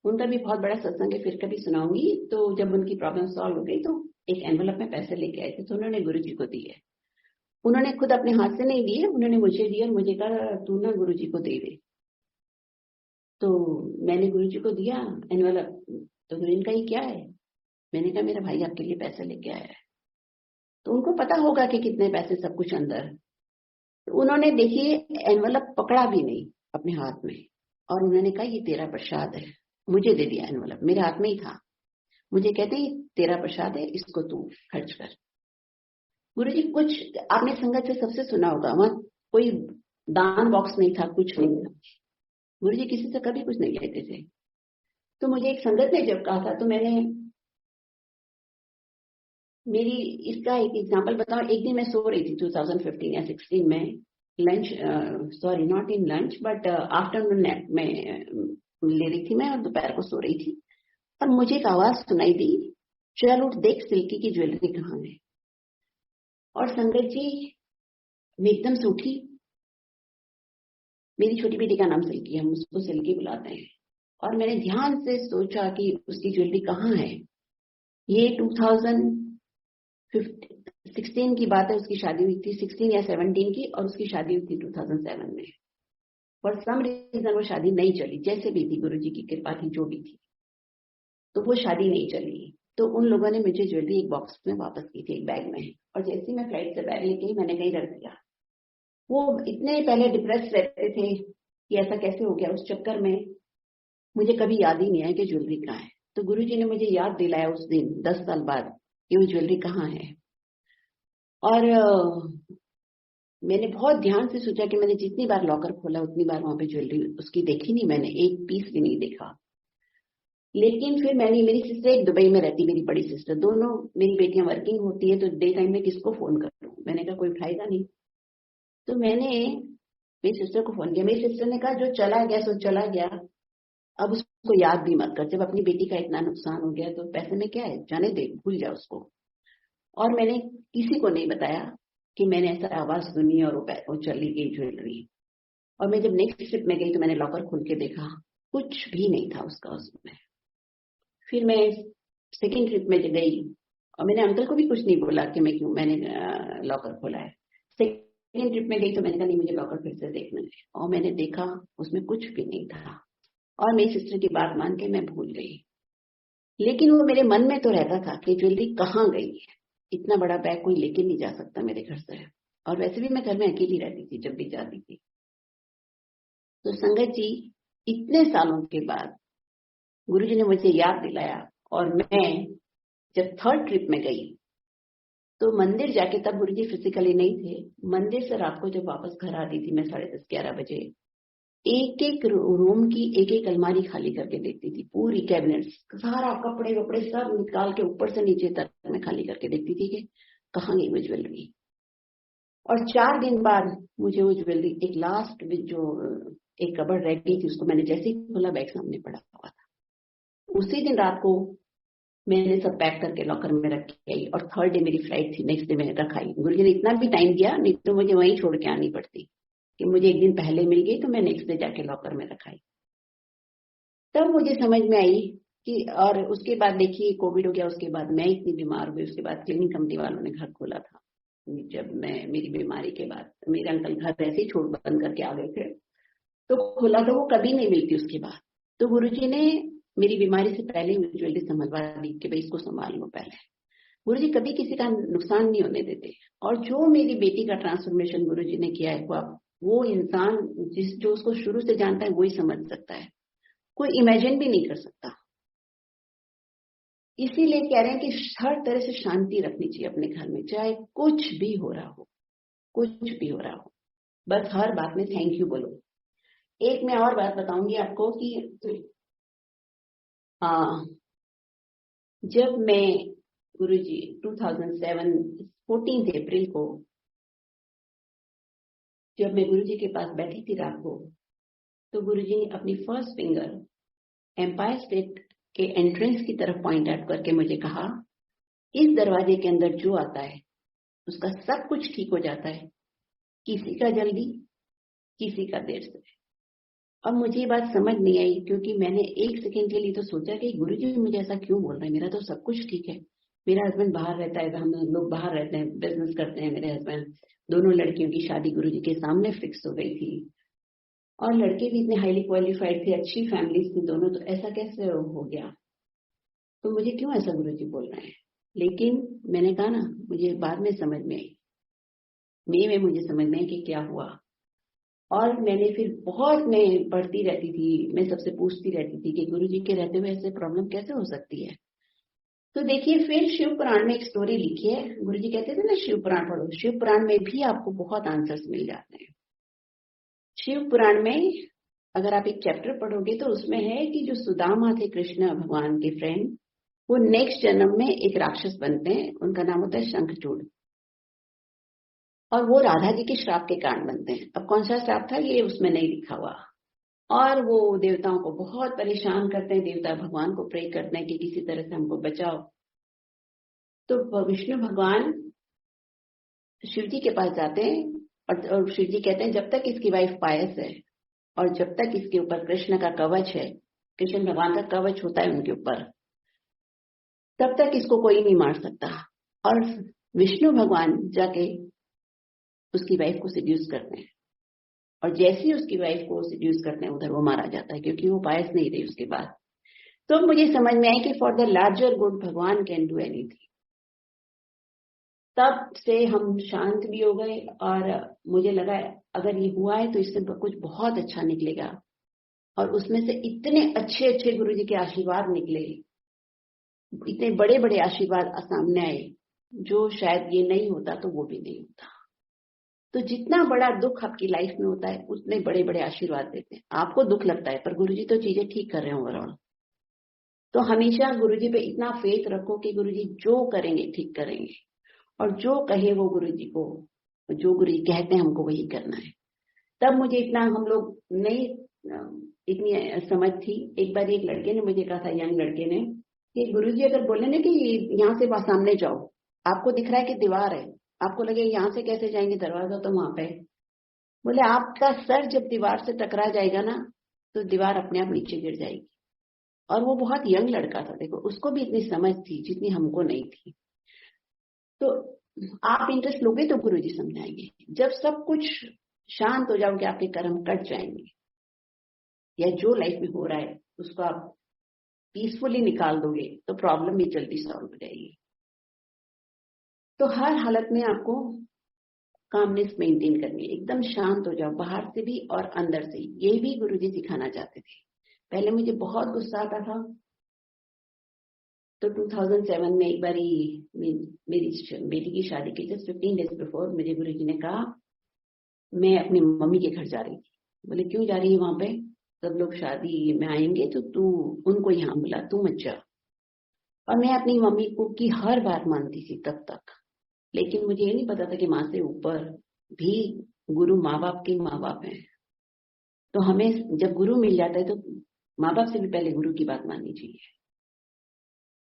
उनका भी बहुत बड़ा सत्संग है, फिर कभी सुनाऊंगी। तो जब उनकी प्रॉब्लम सॉल्व हो गई तो एक एनवलप में पैसे लेके आए थे, तो उन्होंने गुरुजी को दिए। उन्होंने खुद अपने हाथ से नहीं दिए, उन्होंने मुझे दिए और मुझे कहा तू ना गुरुजी को दे दे। तो मैंने गुरुजी को दिया एनवलप। तो गुरुजी का ये क्या है? मैंने कहा मेरा भाई आपके लिए पैसे लेके आया है। तो उनको पता होगा कि कितने पैसे, सब कुछ अंदर। तो उन्होंने देखिए एनवलप पकड़ा भी नहीं अपने हाथ में, और उन्होंने कहा ये तेरा प्रसाद है। मुझे दे दिया एनवलप, मेरे हाथ में ही था। मुझे कहते हैं ये तेरा प्रसाद है, इसको तू खर्च कर। गुरुजी कुछ आपने संगत से सबसे सुना होगा, वहां कोई दान बॉक्स नहीं था, कुछ नहीं था। गुरुजी किसी से कभी कुछ नहीं लेते थे। तो मुझे एक संगत ने जब कहा था, तो मैंने मेरी इसका एक एग्जांपल बताऊं। एक दिन मैं सो रही थी 2015 या 16 में, lunch, sorry not in lunch but afternoon nap में ले रही थी मैं, और दोपहर को सो रही थी। और मुझे एक आवाज सुनाई दी, चल उठ देख सिल्की की ज्वेलरी कहाँ है। और संगत जी मैं एकदम से उठी। मेरी छोटी बेटी का नाम सिल्की है, हम उसको सिल्की बुलाते हैं। और मैंने ध्यान से सोचा कि उसकी ज्वेलरी कहाँ है। ये 2016 की बात है, उसकी शादी हुई थी 16 या 17 की, और उसकी शादी हुई थी 2007 में। फॉर सम रीजन वो शादी नहीं चली, जैसे भी थी, गुरुजी की कृपा थी, जो भी थी, तो वो शादी नहीं चली। तो उन लोगों ने मुझे ज्वेलरी एक बॉक्स में वापस की थी, एक बैग में। और जैसे ही मैं फ्लाइट से बैग लेके मैंने कहीं रख दिया। वो इतने पहले डिप्रेस रहते थे कि ऐसा कैसे हो गया, उस चक्कर में मुझे कभी याद ही नहीं आया कि ज्वेलरी कहाँ है। तो गुरुजी ने मुझे याद दिलाया उस दिन 10 साल बाद कि वो ज्वेलरी कहाँ है। और मैंने बहुत ध्यान से सोचा कि मैंने जितनी बार लॉकर खोला उतनी बार वहां पे ज्वेलरी उसकी देखी नहीं, मैंने एक पीस भी नहीं देखा। लेकिन फिर मेरी सिस्टर एक दुबई में रहती, मेरी बड़ी सिस्टर, दोनों मेरी बेटियां वर्किंग होती है, तो डे टाइम में किसको फोन कर लूं, मैंने कहा कोई उठाएगा नहीं। तो मैंने मेरी सिस्टर को फोन किया। मेरी सिस्टर ने कहा जो चला गया सो चला गया, अब उसको याद भी मत कर। जब अपनी बेटी का इतना नुकसान हो गया तो पैसे में क्या है, जाने दे, भूल जा उसको। और मैंने किसी को नहीं बताया कि मैंने ऐसा आवाज सुनी और वो चली गई ज्वेलरी। और मैं जब नेक्स्ट ट्रिप में गई तो मैंने लॉकर खोल के देखा, कुछ भी नहीं था उसमें। फिर मैं सेकेंड ट्रिप में गई और मैंने अंकल को भी कुछ नहीं बोला कि मैंने लॉकर खोला है। सेकेंड ट्रिप में गई तो मैंने कहा नहीं, मुझे लॉकर फिर से देखना है। और मैंने देखा उसमें कुछ भी नहीं था और मेरी सिस्टर की बात मान के मैं भूल गई। लेकिन वो मेरे मन में तो रहता था कि ज्वेलरी कहाँ गई है। इतना बड़ा बैग कोई लेके नहीं जा सकता मेरे घर से, और वैसे भी मैं घर में अकेली रहती थी जब भी जाती थी। तो संगत जी, इतने सालों के बाद गुरुजी ने मुझे याद दिलाया। और मैं जब थर्ड ट्रिप में गई तो मंदिर जाके, तब गुरुजी फिजिकली नहीं थे, मंदिर से रात को जब वापस घर आती थी मैं 10:30-11 बजे, एक एक रूम की एक एक अलमारी खाली करके देखती थी। पूरी कैबिनेट्स, सारा कपड़े वपड़े सब निकाल के ऊपर से नीचे तक मैं खाली करके देखती थी कि कहाँ गई वो ज्वेलरी। और 4 दिन बाद मुझे वो ज्वेलरी, एक लास्ट में जो एक कबर्ड रह गई थी, उसको मैंने जैसे ही खोला बैग सामने पड़ा हुआ था। उसी दिन रात को मैंने सब पैक करके लॉकर में रख के आई और थर्ड डे मेरी फ्लाइट थी, नेक्स्ट डे मैं रखाई। गुरुजी ने इतना भी टाइम दिया, नहीं तो मुझे वहीं छोड़ के आनी पड़ती कि मुझे एक दिन पहले मिल गई तो मैं नेक्स्ट डे जाके लॉकर में रखाई। तब मुझे समझ में आई कि, और उसके बाद देखिए कोविड हो गया, उसके बाद मैं इतनी बीमार हुई, उसके बाद क्लिनिक कंपनी वालों ने घर खोला था। जब मैं मेरी बीमारी के बाद, मेरे अंकल घर ऐसे ही छोड़ बंद करके आ गए थे तो खोला, तो वो कभी नहीं मिलती उसके बाद। तो गुरुजी ने मेरी बीमारी से पहले ज्वेलरी संभलवा दी कि भाई इसको संभाल लो पहले। गुरुजी कभी किसी का नुकसान नहीं होने देते। और जो मेरी बेटी का ट्रांसफॉर्मेशन गुरुजी ने किया है, वो इंसान जो उसको शुरू से जानता है वही समझ सकता है, कोई इमेजिन भी नहीं कर सकता। इसीलिए कह रहे हैं कि हर तरह से शांति रखनी चाहिए अपने घर में, चाहे कुछ भी हो रहा हो, कुछ भी हो रहा हो, बस हर बात में थैंक यू बोलो। एक मैं और बात बताऊंगी आपको कि जब मैं गुरुजी 2007 14 अप्रैल को जब मैं गुरुजी के पास बैठी थी रात को, तो गुरुजी ने अपनी फर्स्ट फिंगर एम्पायर स्टेट के एंट्रेंस की तरफ पॉइंट आउट करके मुझे कहा, इस दरवाजे के अंदर जो आता है उसका सब कुछ ठीक हो जाता है, किसी का जल्दी किसी का देर से। अब मुझे ये बात समझ नहीं आई, क्योंकि मैंने एक सेकंड के लिए तो सोचा कि गुरुजी मुझे ऐसा क्यों बोल रहे हैं, मेरा तो सब कुछ ठीक है। मेरा हस्बैंड बाहर रहता है, हम लोग बाहर रहते हैं, बिजनेस करते हैं। मेरे हस्बैंड, दोनों लड़कियों की शादी गुरुजी के सामने फिक्स हो गई थी और लड़के भी इतने हाईली क्वालिफाइड थे, अच्छी फैमिलीज थी दोनों, तो ऐसा कैसे हो गया? तो मुझे क्यों ऐसा गुरुजी बोल रहे हैं? लेकिन मैंने कहा ना, मुझे बाद में समझ में आई, मई में मुझे समझ में आई कि क्या हुआ। और मैंने फिर बहुत, मैं पढ़ती रहती थी, मैं सबसे पूछती रहती थी कि गुरुजी के रहते हुए ऐसे प्रॉब्लम कैसे हो सकती है। तो देखिए, फिर शिव पुराण में एक स्टोरी लिखी है। गुरुजी कहते थे ना शिव पुराण पढ़ो, शिव पुराण में भी आपको बहुत आंसर्स मिल जाते हैं। शिव पुराण में अगर आप एक चैप्टर पढ़ोगे तो उसमें है कि जो सुदामा थे कृष्ण भगवान के फ्रेंड, वो नेक्स्ट जन्म में एक राक्षस बनते हैं, उनका नाम होता है शंखचूड़, और वो राधा जी के श्राप के कारण बनते हैं। अब कौन सा श्राप था ये उसमें नहीं लिखा हुआ। और वो देवताओं को बहुत परेशान करते हैं, देवता भगवान को प्रे करते हैं कि किसी तरह से हमको बचाओ। तो विष्णु भगवान शिव जी के पास जाते हैं और शिव जी कहते हैं जब तक इसकी वाइफ पायस है और जब तक इसके ऊपर कृष्ण का कवच है, कृष्ण भगवान का कवच होता है उनके ऊपर, तब तक इसको कोई नहीं मार सकता। और विष्णु भगवान जाके उसकी वाइफ को सिड्यूस करते हैं, और जैसे ही उसकी वाइफ को सिड्यूस करते हैं उधर वो मारा जाता है, क्योंकि वो पायस नहीं रही उसके बाद। तो मुझे समझ में आई कि फॉर द लार्जर गुड भगवान कैन डू एनीथिंग। तब से हम शांत भी हो गए, और मुझे लगा अगर ये हुआ है तो इससे कुछ बहुत अच्छा निकलेगा। और उसमें से इतने अच्छे अच्छे गुरुजी के आशीर्वाद निकले, इतने बड़े बड़े आशीर्वाद सामने आए, जो शायद ये नहीं होता तो वो भी नहीं होता। तो जितना बड़ा दुख आपकी लाइफ में होता है उतने बड़े बड़े आशीर्वाद देते हैं। आपको दुख लगता है पर गुरुजी तो चीजें ठीक कर रहे हैं ओवरऑल। तो हमेशा गुरुजी पे इतना फेथ रखो कि गुरुजी जो करेंगे ठीक करेंगे, और जो कहे वो गुरुजी को, जो गुरुजी कहते हैं हमको वही करना है। तब मुझे इतना, हम लोग नहीं इतनी समझ थी। एक बार एक लड़के ने मुझे कहा था, यंग लड़के ने, कि गुरुजी अगर बोले ना कि यहाँ से वहां सामने जाओ, आपको दिख रहा है कि दीवार है, आपको लगे यहाँ से कैसे जाएंगे, दरवाजा तो वहां पे है। बोले आपका सर जब दीवार से टकरा जाएगा ना तो दीवार अपने आप नीचे गिर जाएगी। और वो बहुत यंग लड़का था, देखो उसको भी इतनी समझ थी जितनी हमको नहीं थी। तो आप इंटरेस्ट लोगे तो गुरुजी समझाएंगे। जब सब कुछ शांत हो जाओगे, आपके कर्म कट जाएंगे, या जो लाइफ में हो रहा है उसको आप पीसफुली निकाल दोगे तो प्रॉब्लम भी जल्दी सॉल्व हो जाएगी। तो हर हालत में आपको कामनेस मेंटेन करनी है, एकदम शांत हो जाओ, बाहर से भी और अंदर से। ये भी गुरुजी सिखाना चाहते थे। पहले मुझे बहुत गुस्सा आता था, तो 2007 में एक बारी मेरी बेटी की शादी के जस्ट 15 डेज बिफोर मुझे गुरुजी ने कहा मैं अपनी मम्मी के घर जा रही थी। बोले क्यों जा रही है, वहां पे सब लोग शादी में आएंगे तो तू उनको यहाँ बुला, तू मत जा। और मैं अपनी मम्मी को की हर बात मानती थी तब तक, लेकिन मुझे ये नहीं पता था कि माँ से ऊपर भी गुरु माँ बाप के माँ बाप हैं। तो हमें जब गुरु मिल जाता है तो माँ बाप से भी पहले गुरु की बात माननी चाहिए।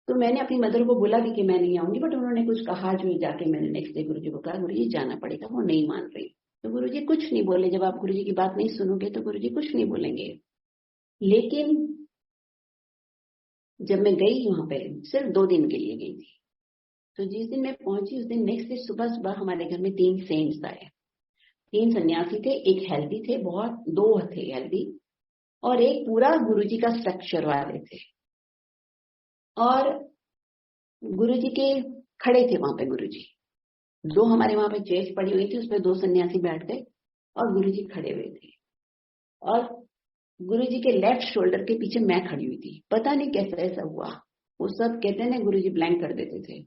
तो मैंने अपनी मदर को बोला भी कि मैं नहीं आऊंगी, बट उन्होंने कुछ कहा जो जाके मैंने नेक्स्ट डे गुरुजी को कहा गुरुजी जाना पड़ेगा, वो नहीं मान रही। तो गुरुजी कुछ नहीं बोले। जब आप गुरुजी की बात नहीं सुनोगे तो गुरुजी कुछ नहीं बोलेंगे। लेकिन जब मैं गई वहां पे, सिर्फ 2 दिन के लिए गई थी, तो जिस दिन मैं पहुंची उस दिन नेक्स्ट डे सुबह सुबह हमारे घर में 3 सेंट्स आए। 3 सन्यासी थे, एक हेल्दी थे बहुत, 2 थे हेल्दी, और एक पूरा गुरुजी का स्ट्रक्चर वाले थे। और गुरुजी के खड़े थे वहां पे गुरुजी, 2 हमारे वहां पे चेयर्स पड़ी हुई थी, उसपे 2 सन्यासी बैठ गए और गुरुजी खड़े हुए थे। और गुरुजी के लेफ्ट शोल्डर के पीछे मैं खड़ी हुई थी। पता नहीं कैसे ऐसा हुआ। वो सब कहते हैं ना गुरुजी ब्लैंक कर देते थे,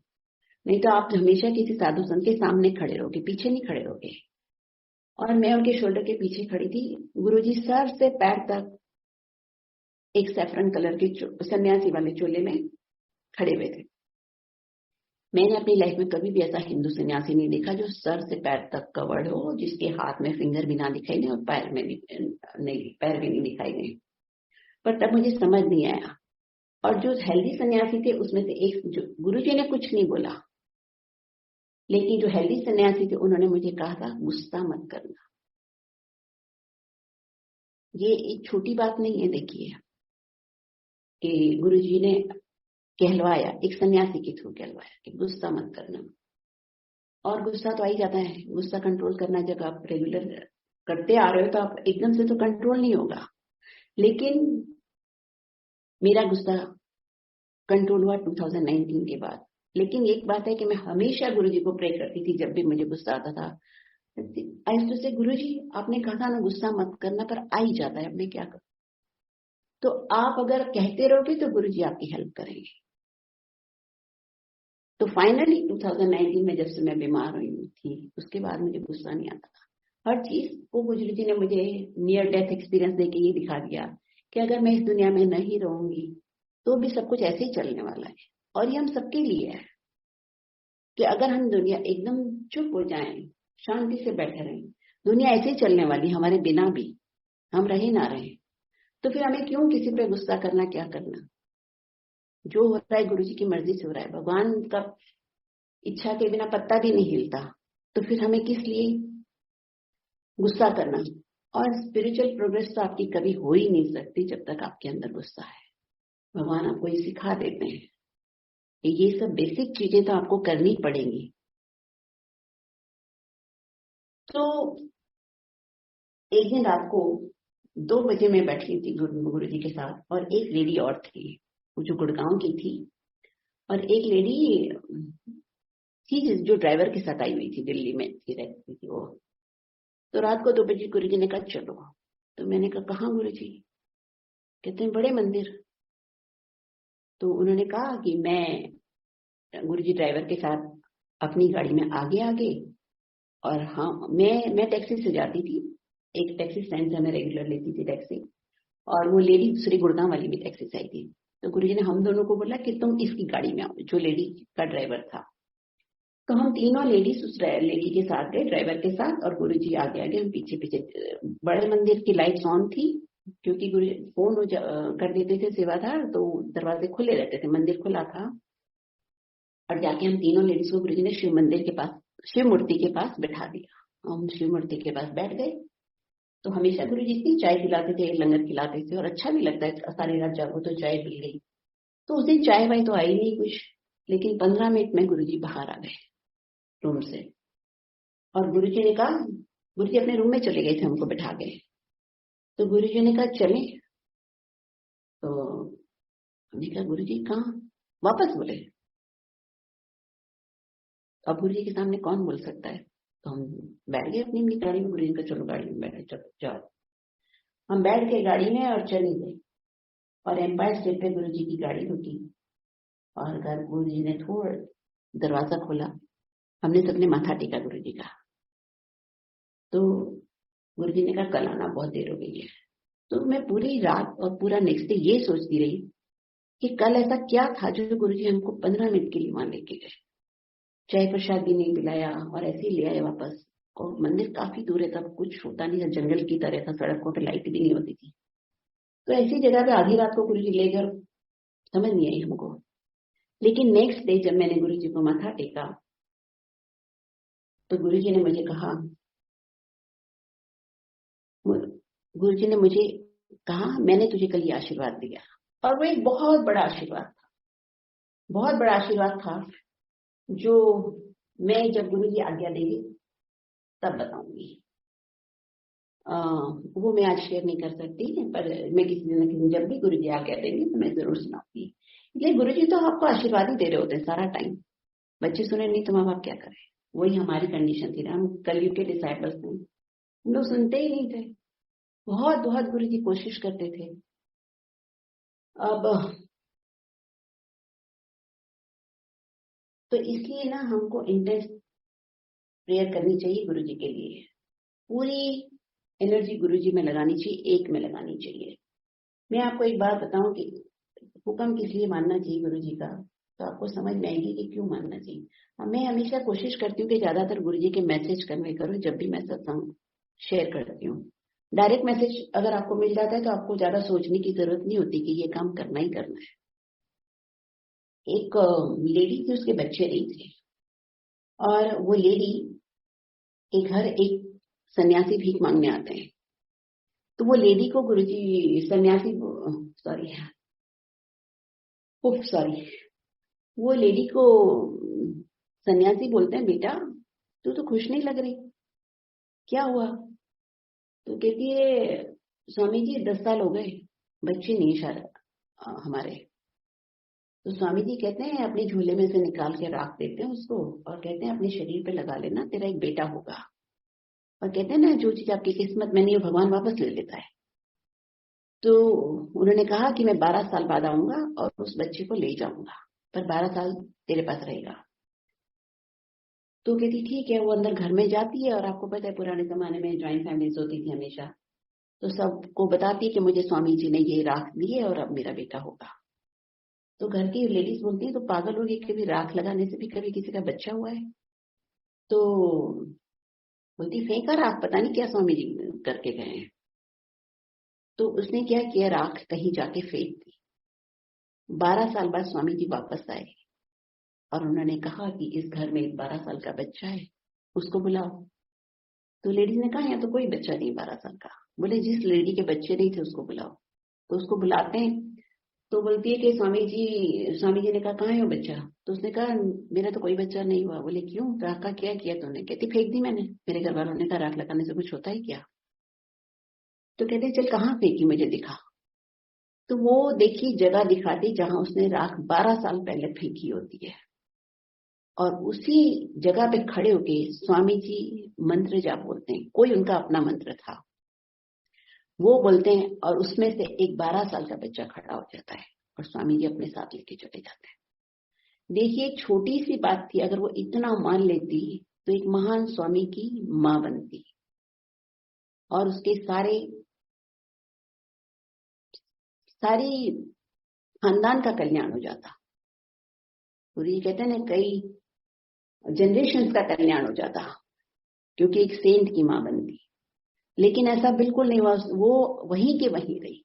नहीं तो आप हमेशा किसी साधु संत के सामने खड़े रहोगे, पीछे नहीं खड़े रहोगे। और मैं उनके शोल्डर के पीछे खड़ी थी। गुरुजी सर से पैर तक एक सैफरन कलर के सन्यासी वाले चोले में खड़े हुए थे। मैंने अपनी लाइफ में कभी भी ऐसा हिंदू सन्यासी नहीं देखा जो सर से पैर तक कवर्ड हो, जिसके हाथ में फिंगर भी ना दिखाई दे और पैर में पैर भी नहीं दिखाई दे। पर तब मुझे समझ नहीं आया। और जो हेल्दी सन्यासी थे उसमें से एक, जो गुरुजी ने कुछ नहीं बोला, लेकिन जो हेल्दी सन्यासी थे उन्होंने मुझे कहा था गुस्सा मत करना। ये एक छोटी बात नहीं है, देखिए कि गुरुजी ने कहलवाया, एक सन्यासी के थ्रू कहलवाया कि गुस्सा मत करना। और गुस्सा तो आ ही जाता है, गुस्सा कंट्रोल करना जब आप रेगुलर करते आ रहे हो तो आप एकदम से तो कंट्रोल नहीं होगा। लेकिन मेरा गुस्सा कंट्रोल हुआ 2019 के बाद। लेकिन एक बात है कि मैं हमेशा गुरुजी को प्रे करती थी जब भी मुझे गुस्सा आता था। आई यूज्ड टू से गुरुजी आपने कहा था ना गुस्सा मत करना, पर आ ही जाता है, अब मैं क्या करूं। तो आप अगर कहते रहोगे तो गुरुजी आपकी हेल्प करेंगे। तो फाइनली 2019 में जब से मैं बीमार हुई थी उसके बाद मुझे गुस्सा नहीं आता था। हर चीज को गुरुजी ने मुझे नियर डेथ एक्सपीरियंस देके ये दिखा दिया कि अगर मैं इस दुनिया में नहीं रहूंगी तो भी सब कुछ ऐसे ही चलने वाला है। और ये हम सबके लिए है कि अगर हम दुनिया एकदम चुप हो जाएं, शांति से बैठे रहें, दुनिया ऐसे ही चलने वाली हमारे बिना भी, हम रहे ना रहे, तो फिर हमें क्यों किसी पे गुस्सा करना, क्या करना। जो हो रहा है गुरुजी की मर्जी से हो रहा है। भगवान का इच्छा के बिना पत्ता भी नहीं हिलता, तो फिर हमें किस लिए गुस्सा करना। और स्पिरिचुअल प्रोग्रेस तो आपकी कभी हो ही नहीं सकती जब तक आपके अंदर गुस्सा है। भगवान आपको ये सिखा देते हैं कि ये सब बेसिक चीजें तो आपको करनी पड़ेंगी। तो एक दिन रात को 2 बजे मैं बैठी थी गुरुजी के साथ, और एक लेडी और थी, वो जो गुड़गांव की थी, और एक लेडी थी जो ड्राइवर के साथ आई हुई थी, दिल्ली में थी, रहती थी वो। तो रात को 2 बजे गुरुजी ने कहा चलो। तो मैंने कहा कहाँ गुरुजी? कहते हैं बड़े मंदिर। तो उन्होंने कहा कि मैं गुरुजी ड्राइवर के साथ अपनी गाड़ी में आगे, और हाँ मैं टैक्सी से जाती थी, एक टैक्सी स्टैंड से मैं रेगुलर लेती थी टैक्सी, और वो लेडी दूसरी गुड़गांव वाली भी टैक्सी से आई थी। तो गुरुजी ने हम दोनों को बोला कि तुम इसकी गाड़ी में आओ, जो लेडी का ड्राइवर था। तो हम तीनों लेडीज उस लेडी के साथ गए, ड्राइवर के साथ, और गुरुजी आगे हम पीछे पीछे। बड़े मंदिर की लाइट्स ऑन थी क्योंकि गुरु फोन कर देते थे सेवादार, तो दरवाजे खुले रहते थे, मंदिर खुला था। और जाके हम तीनों लेडीज को गुरुजी ने शिव मंदिर के पास, शिव मूर्ति के पास बैठा दिया। हम शिव मूर्ति के पास बैठ गए। तो हमेशा गुरुजी इतनी चाय खिलाते थे, लंगर खिलाते थे, और अच्छा भी लगता है, सारी रात जागो तो चाय मिल गई। तो उस दिन चाय वाय तो आई नहीं कुछ, लेकिन 15 मिनट में गुरुजी बाहर आ गए रूम से। और गुरुजी ने कहा, गुरुजी अपने रूम में चले गए थे, हमको बैठा गए। तो गुरुजी ने कहा चले। तो हमने कहा गुरुजी कहाँ, वापस बोले। अब गुरुजी के सामने कौन बोल सकता है। तो हम बैठ गए अपनी अपनी गाड़ी में। गुरुजी ने कहा चलो गाड़ी में बैठे, चलो जाओ। हम बैठ गए गाड़ी में और चले गए। और एम्पायर स्टेट पे गुरुजी की गाड़ी रुकी और घर गुरुजी ने थोड़ा दरवाजा खोला। हमने सबने माथा टेका गुरुजी का। तो गुरुजी ने कहा कल आना, बहुत देर हो गई है। तो मैं पूरी रात और पूरा नेक्स्ट डे ये सोचती रही कि कल ऐसा क्या था जो गुरुजी हमको 15 मिनट के लिए वहां लेके गए। चाय प्रसाद भी नहीं पिलाया और ऐसे ही ले आए वापस। और मंदिर काफी दूर है, तब कुछ होता नहीं था, जंगल की तरह था, सड़कों पे लाइट भी नहीं होती थी। तो ऐसी जगह पे आधी रात को गुरुजी ले गए, समझ नहीं आई हमको। लेकिन नेक्स्ट डे जब मैंने गुरुजी को माथा टेका तो गुरुजी ने मुझे कहा, गुरुजी ने मुझे कहा मैंने तुझे कल ये आशीर्वाद दिया। और वो एक बहुत बड़ा आशीर्वाद था, बहुत बड़ा आशीर्वाद था, जो मैं जब गुरुजी आज्ञा देंगे तब बताऊंगी। वो मैं आज शेयर नहीं कर सकती, पर मैं किसी दिन न किसी दिन जब भी गुरुजी आज्ञा देंगे तो मैं जरूर सुनाऊंगी। इसलिए गुरुजी तो आपको आशीर्वाद ही दे रहे होते हैं सारा टाइम। बच्चे सुने नहीं तो माँ बाप क्या करें। वही हमारी कंडीशन थी ना, हम कलयुग के डिसाइपल्स थे, हम लोग सुनते ही नहीं थे। बहुत बहुत गुरुजी कोशिश करते थे। अब तो इसलिए ना हमको इंटेंस प्रेयर करनी चाहिए गुरुजी के लिए। पूरी एनर्जी गुरुजी में लगानी चाहिए, एक में लगानी चाहिए। मैं आपको एक बात बताऊं कि हुक्म किस लिए मानना चाहिए गुरुजी का, तो आपको समझ में आएगी कि क्यों मानना चाहिए। मैं हमेशा कोशिश करती हूँ कि ज्यादातर गुरुजी के मैसेज कन्वे करूँ जब भी मैं सत्संग शेयर करती हूँ। डायरेक्ट मैसेज अगर आपको मिल जाता है तो आपको ज्यादा सोचने की जरूरत नहीं होती कि ये काम करना ही करना है। एक लेडी थी, उसके बच्चे नहीं थे, और वो लेडी के घर एक सन्यासी भीख मांगने आते हैं। तो वो लेडी को गुरुजी सन्यासी वो लेडी को सन्यासी बोलते हैं, बेटा तू तो खुश नहीं लग रही, क्या हुआ। तो कहती है स्वामी जी 10 साल हो गए, बच्चे नहीं शायद हमारे। तो स्वामी जी कहते हैं अपने झूले में से निकाल के रख देते हैं उसको और कहते हैं अपने शरीर पे लगा लेना, तेरा एक बेटा होगा। और कहते हैं ना जो चीज आपकी किस्मत में नहीं हो भगवान वापस ले लेता है। तो उन्होंने कहा कि मैं 12 साल बाद आऊंगा और उस बच्चे को ले जाऊंगा, पर 12 साल तेरे पास रहेगा। तो कहती ठीक है। वो अंदर घर में जाती है, और आपको पता है पुराने जमाने में ज्वाइंट फैमिलीज होती थी हमेशा, तो सबको बताती है कि मुझे स्वामी जी ने ये राख दी है और अब मेरा बेटा होगा। तो घर की लेडीज बोलती है तो पागल होगी, कभी राख लगाने से भी कभी किसी का बच्चा हुआ है। तो बोलती फेंका राख, पता नहीं क्या स्वामी जी करके गए हैं। तो उसने क्या किया, राख कहीं जाके फेंक दी। 12 साल बाद स्वामी जी वापस आए और उन्होंने कहा कि इस घर में एक 12 साल का बच्चा है, उसको बुलाओ। तो लेडी ने कहा यहाँ तो कोई बच्चा नहीं 12 साल का। बोले जिस लेडी के बच्चे नहीं थे उसको बुलाओ। तो उसको बुलाते हैं, तो बोलती है कि स्वामी जी ने कहा कहाँ है वो बच्चा। तो उसने कहा मेरा तो कोई बच्चा नहीं हुआ। बोले क्यों, राख का क्या किया तूने। कहती फेंक दी मैंने, मेरे घर वालों ने कहा राख लगाने से कुछ होता है क्या। तो कहते चल कहाँ फेंकी, मुझे दिखा। तो वो देखी जगह दिखाती जहां उसने राख 12 साल पहले फेंकी होती है। और उसी जगह पे खड़े होके स्वामी जी मंत्र जाप बोलते हैं, कोई उनका अपना मंत्र था, वो बोलते हैं और उसमें से एक 12 साल का बच्चा खड़ा हो जाता है और स्वामी जी अपने साथ लेके चले जाते हैं। देखिए छोटी सी बात थी, अगर वो इतना मान लेती तो एक महान स्वामी की मां बनती और उसके सारी खानदान का कल्याण हो जाता। और ये कहते हैं ना कई जनरेशन का कल्याण हो जाता, क्योंकि एक सेंट की मां बनती। लेकिन ऐसा बिल्कुल नहीं हुआ, वो वहीं के वहीं रही,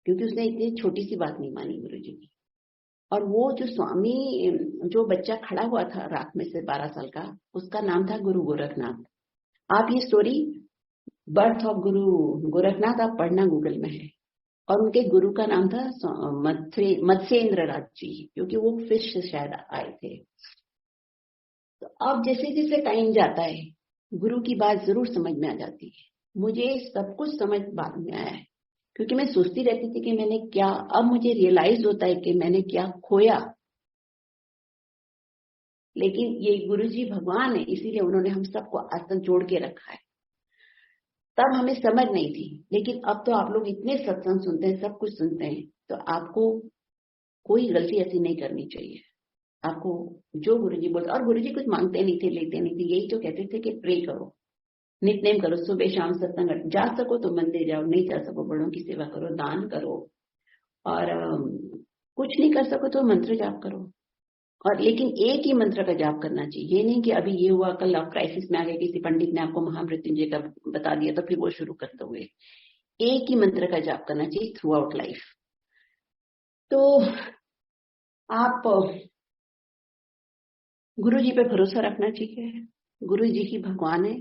क्योंकि उसने इतनी छोटी सी बात नहीं मानी गुरुजी की। और वो जो स्वामी, जो बच्चा खड़ा हुआ था रात में से 12 साल का, उसका नाम था गुरु गोरखनाथ। आप ये स्टोरी बर्थ ऑफ गुरु गोरखनाथ आप पढ़ना गूगल में है। और उनके गुरु का नाम था मत्स्येंद्र नाथ जी, क्योंकि वो फिश से शायद आए थे। तो अब जैसे जैसे टाइम जाता है गुरु की बात जरूर समझ में आ जाती है। मुझे सब कुछ समझ बाद में आया है, क्योंकि मैं सोचती रहती थी कि मैंने क्या, अब मुझे रियलाइज होता है कि मैंने क्या खोया। लेकिन ये गुरु जी भगवान है, इसीलिए उन्होंने हम सबको आज तक जोड़ के रखा है। तब हमें समझ नहीं थी, लेकिन अब तो आप लोग इतने सत्संग सुनते हैं, सब कुछ सुनते हैं, तो आपको कोई गलती ऐसी नहीं करनी चाहिए। आपको जो गुरुजी बोलते, और गुरुजी कुछ मांगते नहीं थे, लेते नहीं थे, यही तो कहते थे कि प्रे करो, नित्य करो, सुबह शाम सत्संग, जा सको तो मंदिर जाओ, नहीं जा सको बड़ों की सेवा करो, दान करो, और कुछ नहीं कर सको तो मंत्र जाप करो। और लेकिन एक ही मंत्र का जाप करना चाहिए। ये नहीं कि अभी ये हुआ, कल आप क्राइसिस में आ गए, किसी पंडित ने आपको महामृत्युंजय का बता दिया तो फिर वो शुरू करते हुए। एक ही मंत्र का जाप करना चाहिए थ्रू आउट लाइफ। तो आप गुरु जी पे भरोसा रखना चाहिए। गुरु जी ही भगवान है,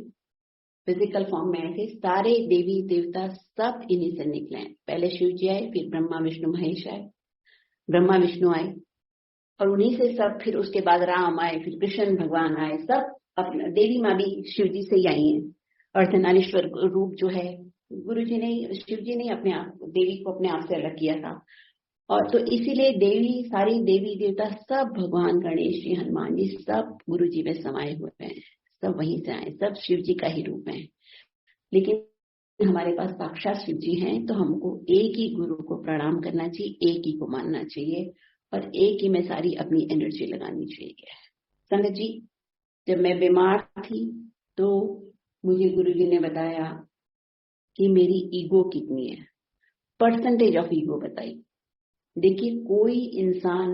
फिजिकल फॉर्म में आए थे। सारे देवी देवता सब इन्हीं से निकले हैं। पहले शिव जी आए, फिर ब्रह्मा विष्णु महेश आए, ब्रह्मा विष्णु आए, और उन्हीं से सब, फिर उसके बाद राम आए, फिर कृष्ण भगवान आए, सब अपना, देवी माँ भी शिव जी से ही आई है। अर्धनारीश्वर रूप जो है, गुरु जी ने, शिव जी ने अपने आप देवी को अपने आप से अलग किया था। और तो इसीलिए देवी, सारी देवी देवता सब, भगवान गणेश जी, हनुमान जी, सब गुरु जी में समाये हुए हैं, सब वहीं से आए, सब शिव जी का ही रूप है। लेकिन हमारे पास साक्षात शिव जी हैं, तो हमको एक ही गुरु को प्रणाम करना चाहिए, एक ही को मानना चाहिए, और एक ही में सारी अपनी एनर्जी लगानी चाहिए। संगत जी, जब मैं बीमार थी तो मुझे गुरुजी ने बताया कि मेरी ईगो कितनी है, परसेंटेज ऑफ ईगो बताई। देखिए, कोई इंसान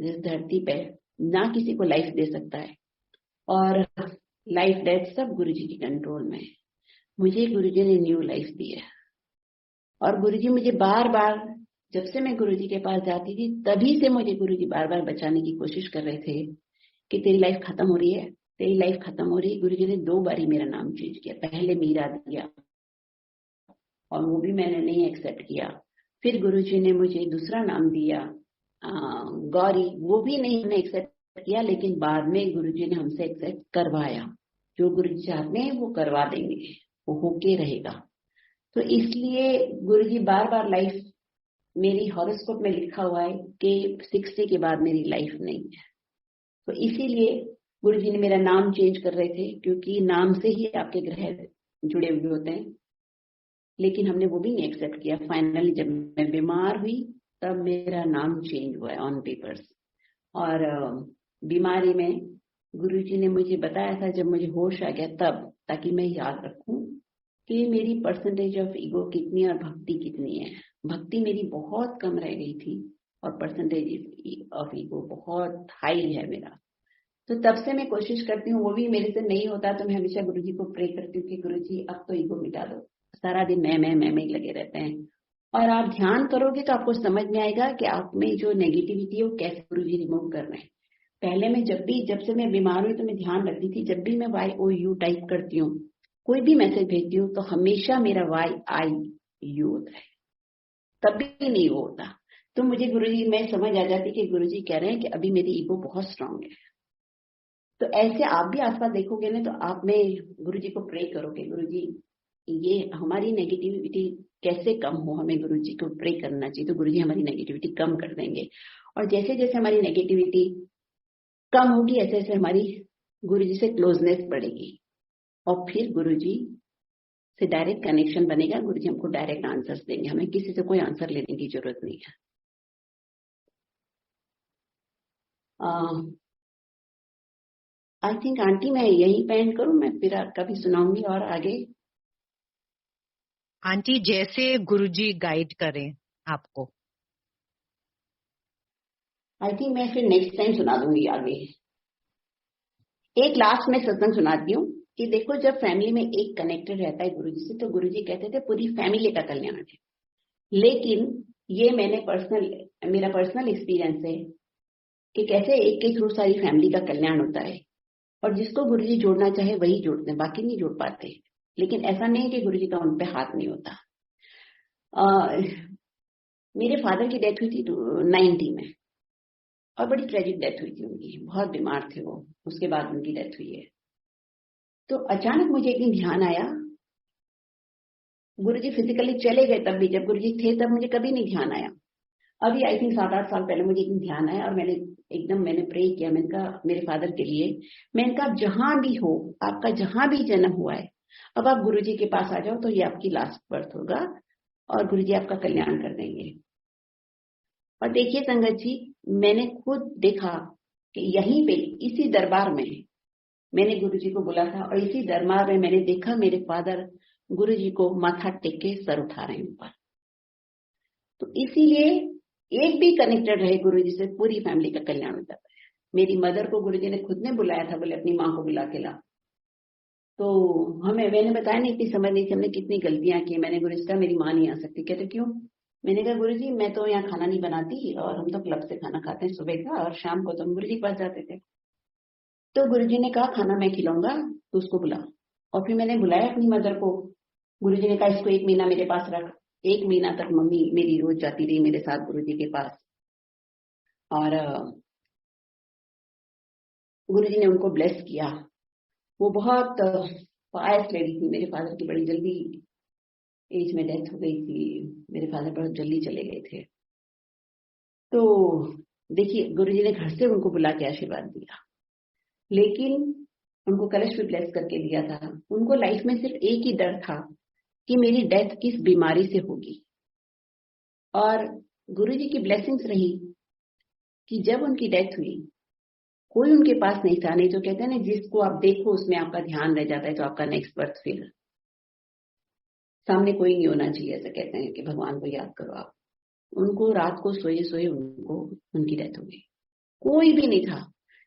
इस धरती पे ना किसी को लाइफ दे सकता है, और लाइफ डेथ सब गुरुजी के कंट्रोल में है। मुझे गुरुजी ने न्यू लाइफ दी है, और गुरुजी मुझे बार बार, जब से मैं गुरुजी के पास जाती थी तभी से मुझे गुरुजी बार बार बचाने की कोशिश कर रहे थे कि तेरी लाइफ खत्म हो रही है, तेरी लाइफ खत्म हो रही है। गुरुजी ने 2 बारी मेरा नाम चेंज किया। पहले मीरा दिया, और वो भी मैंने नहीं एक्सेप्ट किया। फिर गुरुजी ने मुझे दूसरा नाम दिया गौरी, वो भी नहीं हमने एक्सेप्ट किया, लेकिन बाद में गुरुजी ने हमसे एक्सेप्ट करवाया। जो गुरुजी चाहते हैं वो करवा देंगे, वो होके रहेगा। तो इसलिए गुरुजी बार बार लाइफ, मेरी हॉरोस्कोप में लिखा हुआ है कि 60 के बाद मेरी लाइफ नहीं है। तो इसीलिए गुरुजी ने मेरा नाम चेंज कर रहे थे, क्योंकि नाम से ही आपके ग्रह जुड़े हुए होते हैं। लेकिन हमने वो भी नहीं एक्सेप्ट किया। फाइनली जब मैं बीमार हुई तब मेरा नाम चेंज हुआ ऑन पेपर्स। और बीमारी में गुरुजी ने मुझे बताया था, जब मुझे होश आ गया तब, ताकि मैं याद रखूं कि मेरी परसेंटेज ऑफ ईगो कितनी और भक्ति कितनी है। भक्ति मेरी बहुत कम रह गई थी, और परसेंटेज ऑफ ईगो बहुत हाई है मेरा। तो तब से मैं कोशिश करती हूँ, वो भी मेरे से नहीं होता तो मैं हमेशा गुरुजी को प्रे करती हूँ कि गुरुजी अब तो ईगो मिटा दो। सारा दिन मैं ही लगे रहते हैं। और आप ध्यान करोगे तो आपको समझ में आएगा कि आप में जो नेगेटिविटी है वो कैसे गुरुजी रिमूव कर रहे हैं। पहले मैं जब से मैं बीमार हुई तो मैं ध्यान रखती थी, जब भी मैं YOU टाइप करती हूँ, कोई भी मैसेज भेजती हूँ, तो हमेशा मेरा YIU होता है, तभी नहीं होता। तो मुझे गुरुजी, मैं समझ आ जाती कि गुरुजी कह रहे हैं कि अभी मेरी ईगो बहुत स्ट्रांग है। तो ऐसे आप भी आसपास देखोगे ना, तो आप में गुरुजी को प्रे करोगे, गुरुजी ये हमारी नेगेटिविटी कैसे कम हो, हमें गुरुजी को प्रे करना चाहिए, तो गुरुजी हमारी नेगेटिविटी कम कर देंगे। और जैसे जैसे हमारी नेगेटिविटी कम होगी, ऐसे ऐसे हमारी गुरुजी से क्लोजनेस बढ़ेगी, और फिर गुरुजी से डायरेक्ट कनेक्शन बनेगा। गुरुजी हमको डायरेक्ट आंसर्स देंगे, हमें किसी से कोई आंसर लेने की जरूरत नहीं है। आई थिंक आंटी मैं यही पे एंड करूं, मैं फिर कभी सुनाऊंगी और आगे। आंटी जैसे गुरुजी गाइड करें आपको। आई थिंक मैं फिर नेक्स्ट टाइम सुना दूंगी आगे। एक लास्ट में सत्संग सुनाती हूँ कि देखो, जब फैमिली में एक कनेक्टेड रहता है गुरुजी से, तो गुरुजी कहते थे पूरी फैमिली का कल्याण है। लेकिन ये मेरा पर्सनल एक्सपीरियंस है कि कैसे एक के थ्रू सारी फैमिली का कल्याण होता है, और जिसको गुरुजी जोड़ना चाहे वही जोड़ते हैं, बाकी नहीं जोड़ पाते। लेकिन ऐसा नहीं है कि गुरुजी का उन पे हाथ नहीं होता। मेरे फादर की डेथ हुई थी 90 में, और बड़ी ट्रेजिक डेथ हुई थी उनकी, बहुत बीमार थे वो, उसके बाद उनकी डेथ हुई है। तो अचानक मुझे एक दिन ध्यान आया, गुरुजी फिजिकली चले गए तब भी, जब गुरुजी थे तब मुझे कभी नहीं ध्यान आया। अभी आई थिंक 7-8 साल पहले मुझे एक दिन ध्यान आया, और मैंने प्रे किया। मैंने कहा मेरे फादर के लिए, मैंने कहा जहां भी हो, आपका जहां भी जन्म हुआ है, अब आप गुरुजी के पास आ जाओ, तो ये आपकी लास्ट बर्थ होगा और गुरुजी आपका कल्याण कर देंगे। और देखिए संगत जी, मैंने खुद देखा कि यहीं पे इसी दरबार में मैंने गुरुजी को बोला था, और इसी दरबार में मैंने देखा मेरे फादर गुरुजी को माथा टेक के सर उठा रहे हैं ऊपर। तो इसीलिए एक भी कनेक्टेड रहे गुरुजी से, पूरी फैमिली का कल्याण हो जाता है। मेरी मदर को गुरुजी ने खुद ने बुलाया था, बोले अपनी माँ को बुला के ला। तो मैंने बताया नहीं, इतनी समझ नहीं थी, हमने कितनी गलतियां की। मैंने गुरुजी कहा मेरी माँ नहीं आ सकती। कहते क्यों? मैंने कहा गुरुजी मैं तो यहाँ खाना नहीं बनाती, और हम तो क्लब से खाना खाते हैं सुबह का, और शाम को तो हम गुरुजी के पास जाते थे। तो गुरुजी ने कहा खाना मैं खिलाऊंगा, तो उसको बुला। और फिर मैंने बुलाया अपनी मदर को। गुरुजी ने कहा इसको 1 महीना मेरे पास रख। 1 महीना तक मम्मी मेरी रोज जाती रही मेरे साथ गुरुजी के पास, और गुरुजी ने उनको ब्लेस किया। वो बहुत पायस लेडी थी। मेरे फादर की बड़ी जल्दी एज में डेथ हो गई थी, मेरे फादर बहुत जल्दी चले गए थे। तो देखिए गुरुजी ने घर से उनको बुला के आशीर्वाद दिया, लेकिन उनको कलश भी ब्लेस करके दिया था। उनको लाइफ में सिर्फ एक ही डर था कि मेरी डेथ किस बीमारी से होगी, और गुरुजी की ब्लेसिंग्स रही कि जब उनकी डेथ हुई कोई उनके पास नहीं था। नहीं तो कहते हैं ना, जिसको आप देखो उसमें आपका ध्यान रह जाता है, तो आपका नेक्स्ट बर्थ फिर सामने कोई नहीं होना चाहिए। ऐसा कहते हैं कि भगवान को याद करो आप। उनको रात को सोए सोए उनकी डेथ हो गई, कोई भी नहीं था।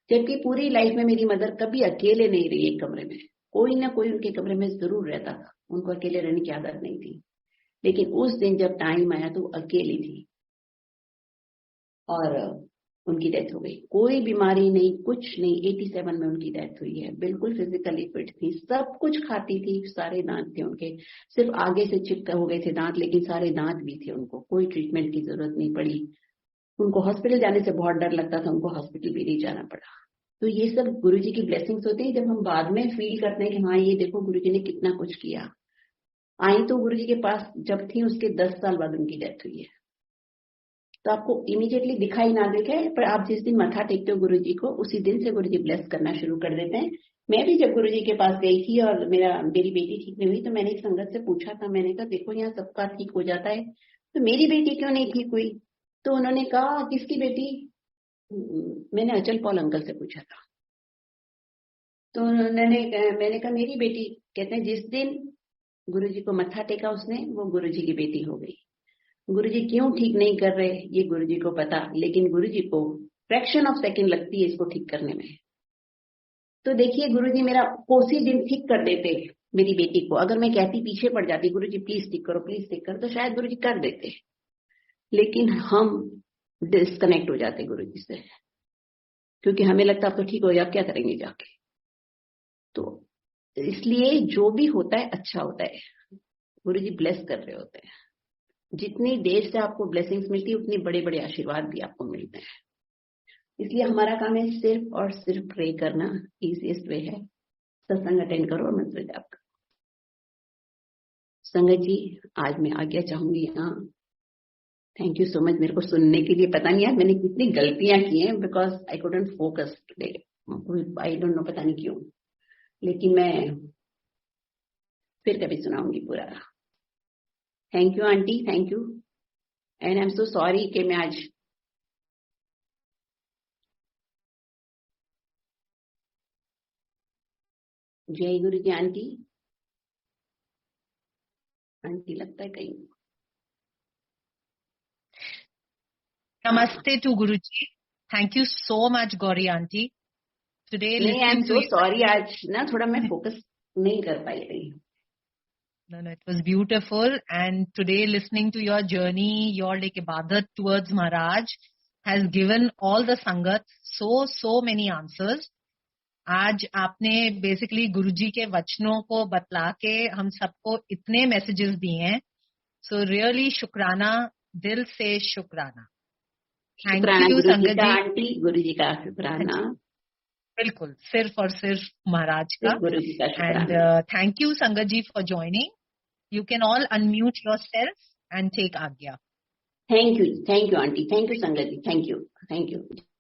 जबकि पूरी लाइफ में मेरी मदर कभी अकेले नहीं रही एक कमरे में, कोई ना कोई उनके कमरे में जरूर रहता था। उनको अकेले रहने की आदत नहीं थी, लेकिन उस दिन जब टाइम आया तो अकेली थी, और उनकी डेथ हो गई। कोई बीमारी नहीं, कुछ नहीं। 87 में उनकी डेथ हुई है। बिल्कुल फिजिकली फिट थी, सब कुछ खाती थी, सारे दांत थे उनके, सिर्फ आगे से चिपका हो गए थे दांत, लेकिन सारे दांत भी थे। उनको कोई ट्रीटमेंट की जरूरत नहीं पड़ी। उनको हॉस्पिटल जाने से बहुत डर लगता था, उनको हॉस्पिटल भी नहीं जाना पड़ा। तो ये सब गुरुजी की ब्लेसिंग्स होती है, जब हम बाद में फील करते हैं कि हाँ ये देखो गुरुजी ने कितना कुछ किया। आई तो गुरुजी के पास जब थी, उसके 10 साल बाद उनकी डेथ हुई है। तो आपको इमीडिएटली दिखाई ना देखे, पर आप जिस दिन मत्था टेकते हो गुरुजी को, उसी दिन से गुरुजी ब्लेस करना शुरू कर देते हैं। मैं भी जब गुरुजी के पास गई थी और मेरी बेटी ठीक नहीं हुई, तो मैंने एक संगत से पूछा था, मैंने कहा देखो यहाँ सबका ठीक हो जाता है, तो मेरी बेटी क्यों नहीं ठीक हुई? तो उन्होंने कहा किसकी बेटी? मैंने अचल पॉल अंकल से पूछा था। तो मैंने कहा मेरी बेटी। कहते हैं जिस दिन गुरुजी को मत्था टेका उसने, वो गुरुजी की बेटी हो गई। गुरुजी क्यों ठीक नहीं कर रहे ये गुरुजी को पता, लेकिन गुरुजी को फ्रैक्शन ऑफ सेकंड लगती है इसको ठीक करने में। तो देखिए गुरुजी मेरा उसी दिन ठीक कर देते मेरी बेटी को। अगर मैं कहती पीछे पड़ जाती गुरुजी प्लीज ठीक करो, प्लीज ठीक करो, तो शायद गुरुजी कर देते, लेकिन हम डिस्कनेक्ट हो जाते गुरुजी से, क्योंकि हमें लगता अब तो ठीक हो गया, अब क्या करेंगे जाके। तो इसलिए जो भी होता है अच्छा होता है, गुरुजी ब्लेस कर रहे होते हैं। जितनी देर से आपको ब्लेसिंग्स मिलती है, उतनी बड़े बड़े आशीर्वाद भी आपको मिलते हैं। इसलिए हमारा काम है सिर्फ और सिर्फ प्रे करना। इजीएस्ट वे है सत्संग अटेंड करो और मंत्र जाप करो। संगत जी आज मैं आज्ञा चाहूंगी यहाँ। थैंक यू सो मच मेरे को सुनने के लिए। पता नहीं यार मैंने कितनी गलतियां की हैं, because I couldn't focus today, I don't know, पता नहीं क्यों, लेकिन मैं फिर कभी सुनाऊंगी पूरा। Thank you aunty, thank you, and I am so sorry कि मैं आज जय गुरु जी। आंटी लगता है कहीं। Namaste to Guruji. Thank you so much, Gauri Aunty. Today listening to you. Sorry आज ना थोड़ा मैं फोकस नहीं कर पाई रही। No, it was beautiful. And today listening to your journey, your like ibadat towards Maharaj, has given all the Sangat so many answers. आज आपने basically गुरुजी के वचनों को बतला के हम सबको इतने मैसेजेस दिए हैं. सो रियली शुक्राना, दिल से शुक्राना. Thank you Sangat ji. Aunty, गुरुजी का शुक्राना. बिल्कुल, सिर्फ और सिर्फ महाराज का. गुरुजी का शुक्राना. And thank you Sangat ji for joining. You can all unmute yourself and take Agya. Thank you, auntie. Thank you, Sangat ji. Thank you.